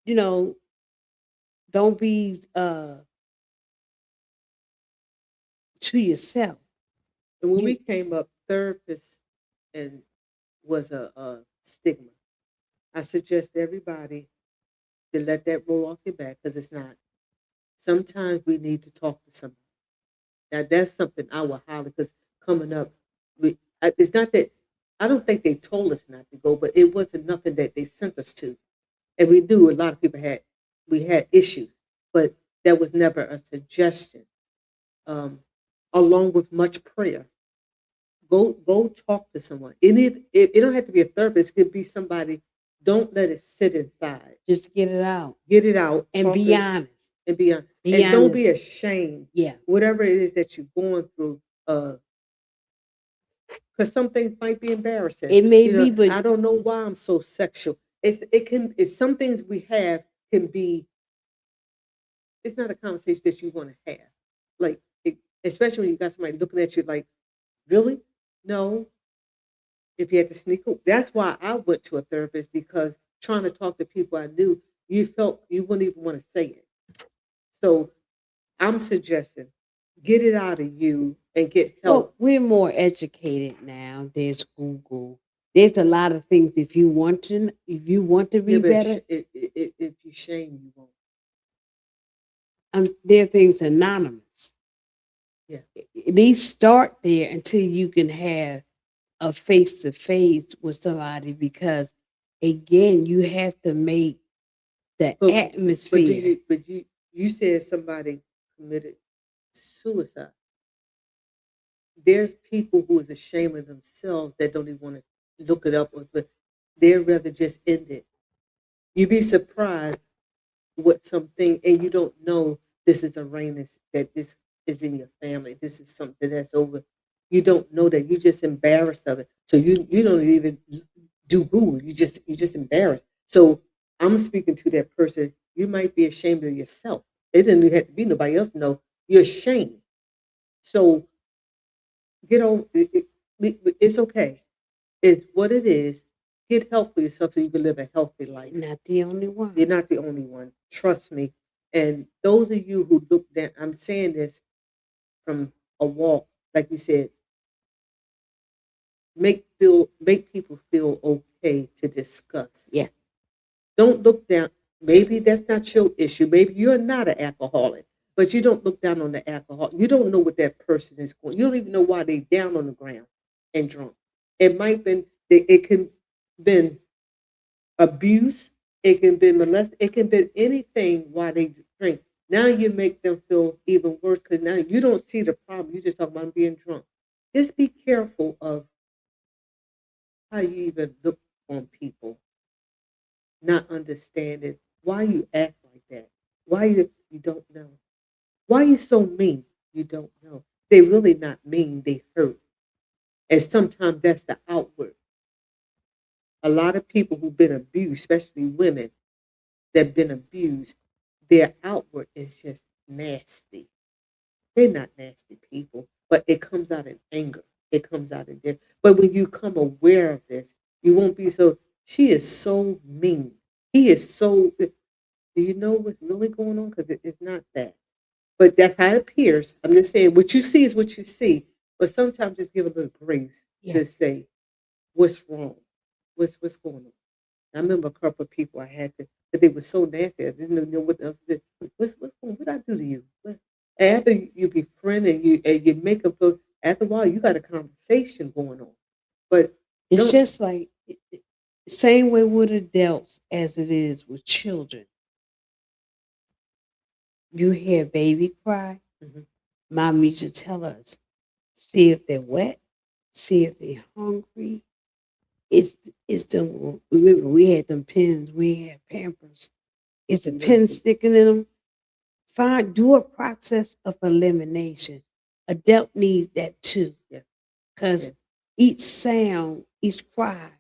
you know? Don't be to yourself. And when we You came up, therapist and was a stigma. I suggest everybody to let that roll off your back because it's not. Sometimes we need to talk to somebody. Now that's something I will highly because coming up, it's not that I don't think they told us not to go, but it wasn't nothing that they sent us to, and we knew a lot of people had issues, but that was never a suggestion. Um, Along with much prayer, go talk to someone. It don't have to be a therapist. It could be somebody. Don't let it sit inside. just get it out Get it out. and Talk be to honest. and be on, Be and don't honest. be ashamed. Yeah, Whatever it is that you're going through, because some things might be embarrassing. it may You be, know, but I don't know why I'm so sexual. It's some things we have can be. It's not a conversation that you want to have, like especially when you got somebody looking at you like, really? No. If you had to sneak, that's why I went to a therapist because trying to talk to people I knew, you felt you wouldn't even want to say it. So I'm suggesting get it out of you and get well, help. we're more educated now. There's Google. There's a lot of things. If you want to Yeah, be but better, if you shame, you won't. there are things anonymous. Yeah. At least start there until you can have a face to face with somebody. Because again, you have to make the But atmosphere. you said somebody committed suicide. There's people who is ashamed of themselves that don't even want to look it up, but they'd rather just end it. You'd be surprised what something, and you don't know this is a rainess that this is in your family. This is something that's over. You don't know that. You're just embarrassed of it, so you don't even do good. You just embarrassed. So I'm speaking to that person. You might be ashamed of yourself. It didn't even have to be nobody else to know you're ashamed. So get over it's okay. It's what it is. Get help for yourself so you can live a healthy life. Not the only You're one. not the only one. Trust me. And those of you who look down, I'm saying this from a walk, like you said, make people feel okay to discuss. Yeah. Don't look down. Maybe that's not your issue. Maybe you're not an alcoholic, but you don't look down on the alcohol. You don't know what that person is going. You don't even know why they down on the ground and drunk. It might been it can been abuse. It can be molested. It can be anything why they drink. Now you make them feel even worse because now you don't see the problem. You just talk about them being drunk. Just be careful of how you even look on people, not understanding why you act like that. Why you don't know. Why you so mean? You don't know. They really not mean. They hurt, and sometimes that's the outward. A lot of people who've been abused, especially women that've been abused, their outward is just nasty. They're not nasty people, but it comes out in anger. It comes out in there. But when you come aware of this, you won't be so. She is so mean. He is so. Do you know what's really going on? Because it's not that. But that's how it appears. I'm just saying what you see is what you see. But sometimes just give a little grace Yeah. to say what's wrong, what's going on. I remember a couple of people I had to, but they were so nasty. I didn't know what else to do. What's going? What I do to you? What? After you befriend and you make them feel. After a while, you got a conversation going on. But It's don't. just like same way with adults as it is with children. You hear baby cry, Mhm. mom used to tell us, see if they're wet, see if they're hungry. It's the remember we had them pins, we had pampers. It's a Yeah, pin sticking in them. Find do a process of elimination. Adult needs that too. yeah, yeah, Because each sound, each cry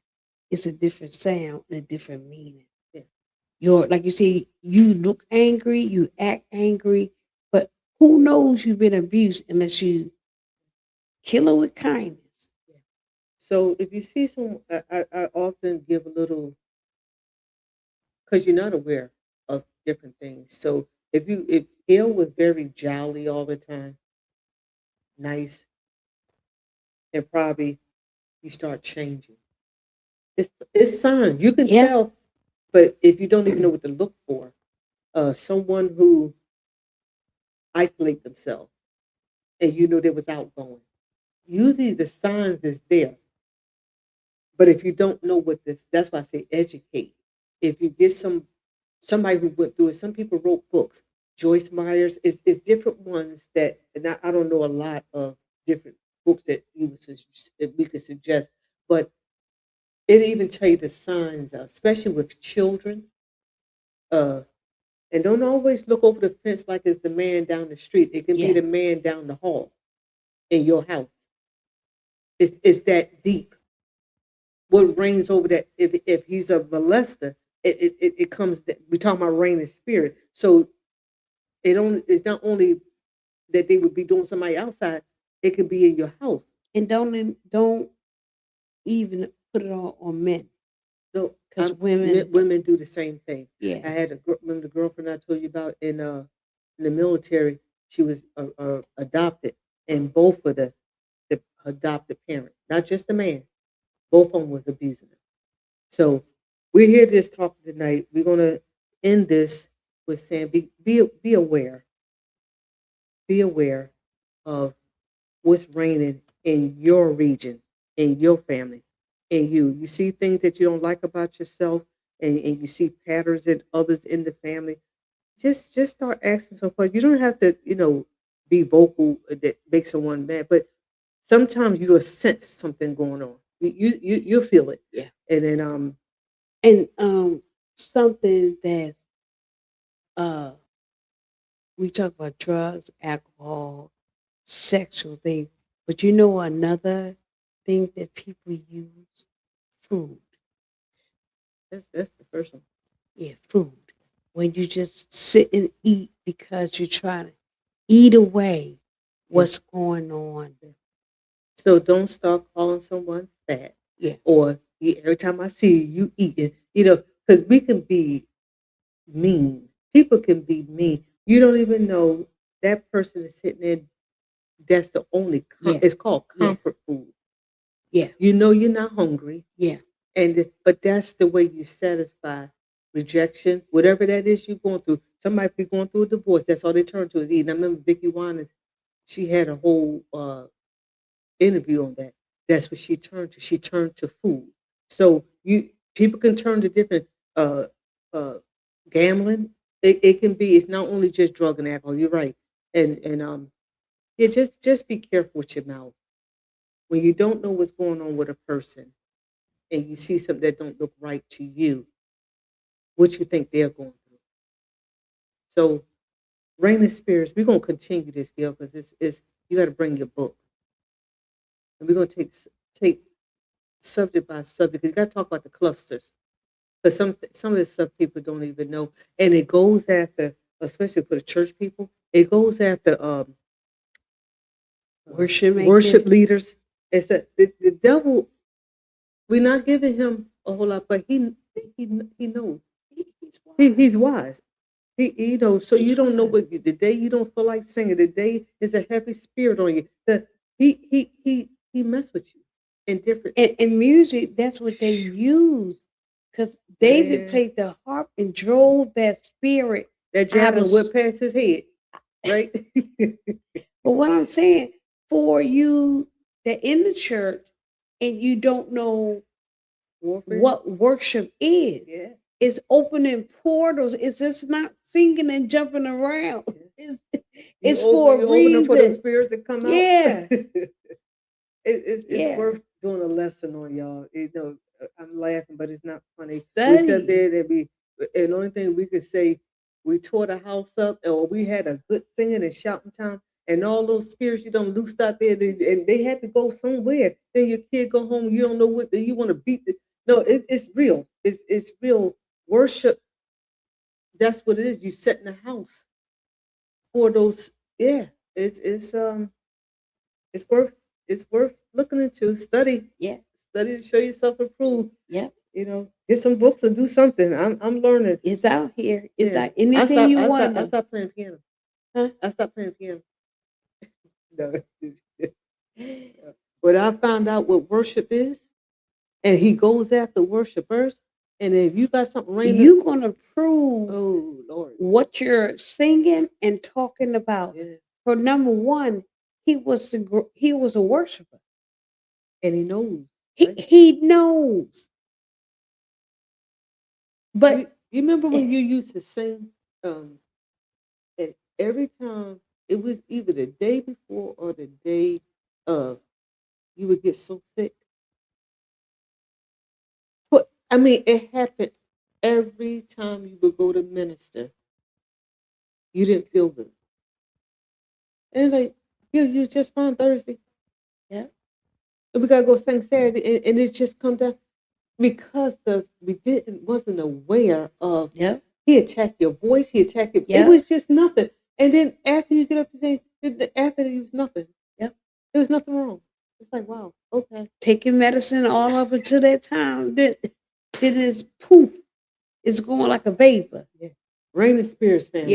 is a different sound and a different meaning. yeah. You're like you say, you look angry, you act angry, but who knows you've been abused unless you kill it with kindness. Yeah. So if you see some, I often give a little because you're not aware of different things. So if Gail was very jolly all the time, nice, and probably you start changing. It's signs you can Yeah. tell, but if you don't even know what to look for, someone who isolate themselves and you know they was outgoing, usually the signs is there. But if you don't know what this, that's why I say educate. If you get somebody who went through it, some people wrote books. Joyce Myers is different ones that, and I don't know a lot of different books that that we could suggest, but it even tell you the signs, especially with children. Uh, and don't always look over the fence like it's the man down the street. It can be Yeah. the man down the hall in your house. It's that deep. What reigns over that? If he's a molester, it comes. We talking about reign in spirit. So it's not only that they would be doing somebody outside. It could be in your house. And don't even put it all on men. So Because women, women do the same thing. I yeah, had remember the girlfriend I told you about in the military. She was adopted, and both of the adopted parents, not just the man, both of them was abusing her. So we're here just talking tonight. We're gonna end this with saying be aware, be aware of what's reigning in your region, in your family, in you. You see things that you don't like about yourself, and you see patterns in others in the family. Just start asking some questions. You don't have to, be vocal that makes someone mad, but sometimes you'll sense something going on. You feel it, yeah. and then And something that's uh we talk about drugs, alcohol, sexual things, but you know another thing that people use? Food. That's the first one. Yeah, food. When you just sit and eat because you're trying to eat away Yeah. what's going on. So don't start calling someone fat, Yeah. or every time I see you eating, because we can be mean. People can be mean. You don't even know that person is sitting there. That's the only. Yeah. It's called Yeah. comfort food. Yeah. You know you're not hungry, Yeah. but that's the way you satisfy rejection, whatever that is you're going through. Somebody be going through a divorce. That's all they turn to is eating. I remember Vicky Winans. She had a whole interview on that. That's what she turned to. She turned to food. So you people can turn to different uh uh gambling. It can be. It's not only just drug and alcohol. You're right. And yeah, just be careful with your mouth when you don't know what's going on with a person and you see something that don't look right to you. What you think they're going through. So rain of spirits. We're gonna continue this, Gail, because it's you got to bring your book, and we're gonna take subject by subject. You got to talk about the clusters. But some of this stuff people don't even know, and it goes after, especially for the church people, it goes after Worship worship making. leaders. It's that the devil. We're not giving him a whole lot, but he knows. He's He's wise. wise. He knows. So you He's don't know wise. what the day you don't feel like singing, the day is a heavy spirit on you. The he mess with you in different. And music, that's what they use. Because David Man, played the harp and drove that spirit that out of. javelin went past his head, right? But what I'm saying, for you that in the church and you don't know Warfare. what worship is, Yeah. it's opening portals. It's just not singing and jumping around. Yeah. It's You it's open for a you open them for them reason. spirits to come out. Yeah. It's Yeah. worth doing a lesson on y'all. I'm laughing, but it's not funny. We sat Study. there and the only thing we could say, we tore the house up, or we had a good singing and shouting time, and all those spirits you don't loosed out there, and they had to go somewhere. Then your kid go home, you don't know what you want to beat. No, it's real. It's real worship. That's what it is. You set in the house for those. Yeah, it's worth looking into. Yeah. Study to show yourself approved. Yeah. Get some books and do something. I'm learning. It's out here. It's Yeah, out anything you I wonder. stopped playing piano. Huh? I stopped playing piano. No. But I found out what worship is, and he goes after worshipers. And if you got something raining, You're gonna prove oh Lord, what you're singing and talking about. yeah. For number one, he was a worshiper. And he knows, He right? he knows. You But you remember when you used to sing, um, and every time it was either the day before or the day of, you would get so sick. But I mean, it happened every time you would go to minister. You didn't feel good, and like you just fine Thursday, yeah, and we gotta go sing Saturday, and it just come down because the we didn't wasn't aware of. yeah, He attacked your voice. He attacked it. It yeah, was just nothing. And then after you get up and say, after it was nothing. yeah. There was nothing wrong. It's like, wow, okay. Taking medicine all up until that time, then it's poof, it's going like a vapor. Yeah. Rain of spirits, family.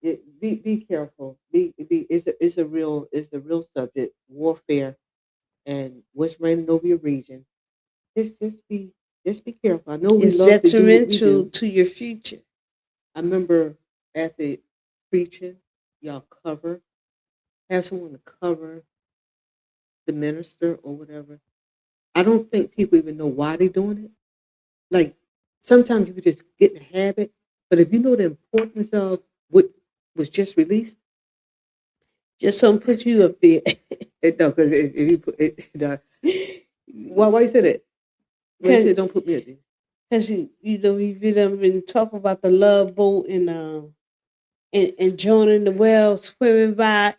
Yeah. Be careful. It's a real subject. Warfare and what's raining over your region. Just be careful. I know we It's love to do what we detrimental do. to your future. I remember at the preaching, y'all have someone to cover the minister or whatever. I don't think people even know why they're doing it. Like sometimes you could just get in the habit, but if you know the importance of what was just released, Just don't put you up there. it no, because if you put it, why you say that? Why you Because say don't put me at there? you've been talking about the love boat and joining the well swimming by.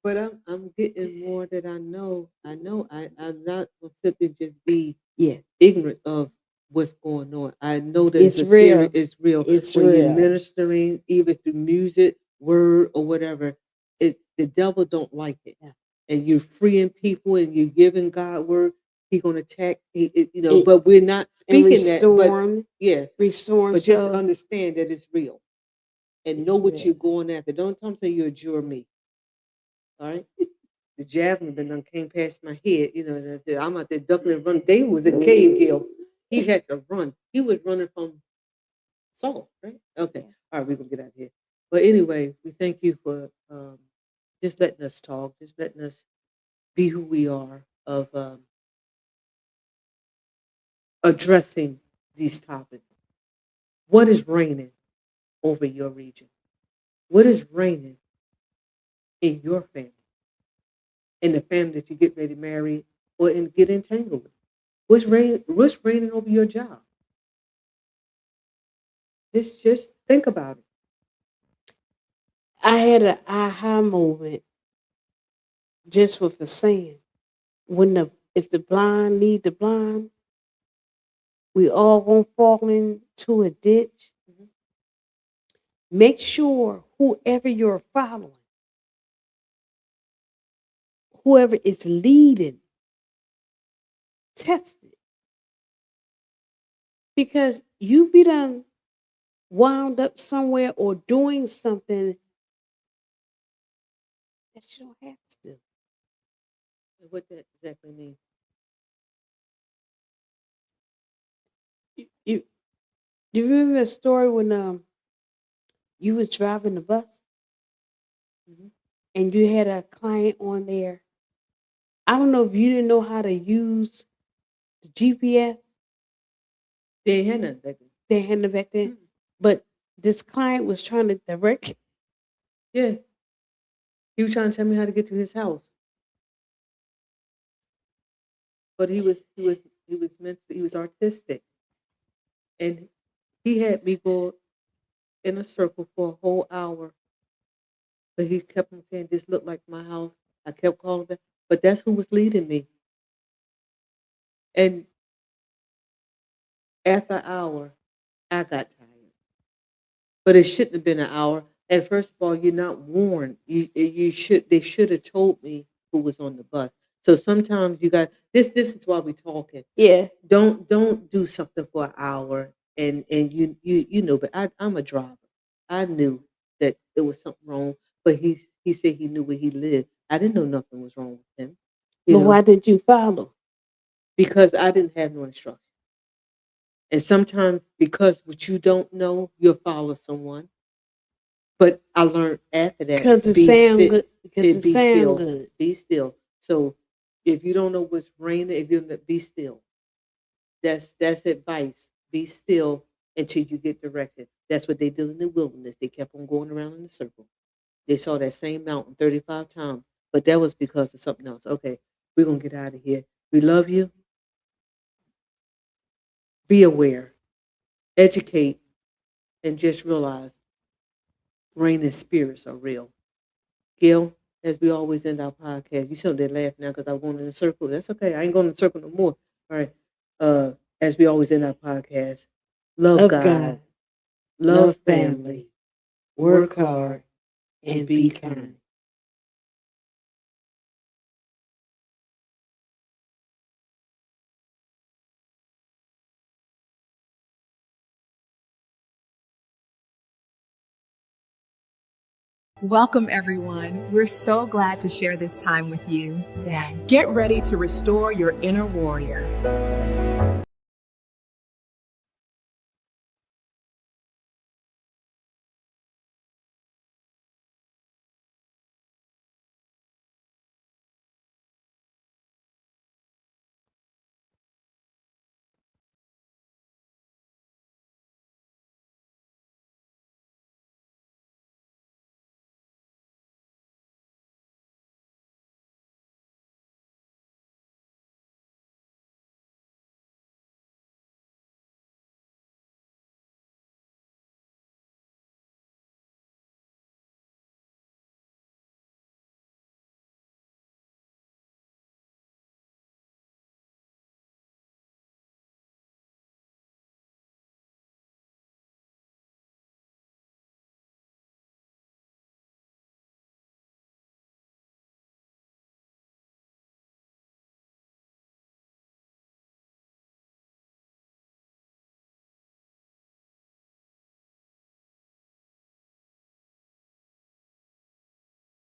But I'm getting more that I know. I'm not gonna sit there and just be Yeah. ignorant of what's going on. I know that it's It's a serious, real. it's real. It's When you're real. ministering, even through music, word, or whatever, it's the devil don't like it. Yeah. And you're freeing people and you're giving God word, he gonna attack. And, But we're not and speaking that. But restoring, yeah, restoring. but just So understand that it's real and know it's what you're real. going after. Don't come to you adjure me. All right. The javelin been done came past my head. I'm out there ducking and running. David was in cave, Gil. He had to run. He was running from Saul, right? Okay. All right, we're gonna get out of here. But anyway, we thank you for just letting us talk, just letting us be who we are of addressing these topics. What is reigning over your region? What is reigning in your family? In the family that you get ready to marry or get entangled with? What's reigning over your job? Just think about it. I had an aha moment just with the saying. If the blind lead the blind, we all gonna fall into a ditch. Mhm. Make sure whoever you're following, whoever is leading, test it. Because you be done wound up somewhere or doing something that you don't have to do. What that exactly means? You you remember the story when you was driving the bus Hmm. and you had a client on there. I don't know if you didn't know how to use the GPS. They ain't had nothing back then. They had it back then, Mm. but this client was trying to direct. Yeah, he was trying to tell me how to get to his house, but he was artistic, and he had me go in a circle for a whole hour. But he kept on saying, "This looked like my house." I kept calling back, but that's who was leading me. And after an hour, I got tired. But it shouldn't have been an hour. And first of all, you're not warned. You should they should have told me who was on the bus. So sometimes you got this is why we're talking. Yeah, Don't do something for an hour and but I'm a driver. I knew that there was something wrong, but he said he knew where he lived. I didn't know nothing was wrong with him, you but know, why did you follow? because I didn't have no instruction. And sometimes because what you don't know, you'll follow someone. But I learned after that, Because it be sound still, good. Because it be sound still, good. be still. So if you don't know what's raining, if you don't, be still. That's advice. Be still until you get directed. That's what they did in the wilderness. They kept on going around in a circle. They saw that same mountain 35 times, but that was because of something else. Okay, we're gonna get out of here. We love you. Be aware, educate, and just realize rain and spirits are real. Gil, as we always end our podcast, you still there laugh now because I'm going in a circle. That's okay. I ain't going in a circle no more. All right. As we always end our podcast, love Love God, God, love love family, family, work work hard, hard, and and be be kind. kind. Welcome, everyone. We're so glad to share this time with you. Get ready to restore your inner warrior.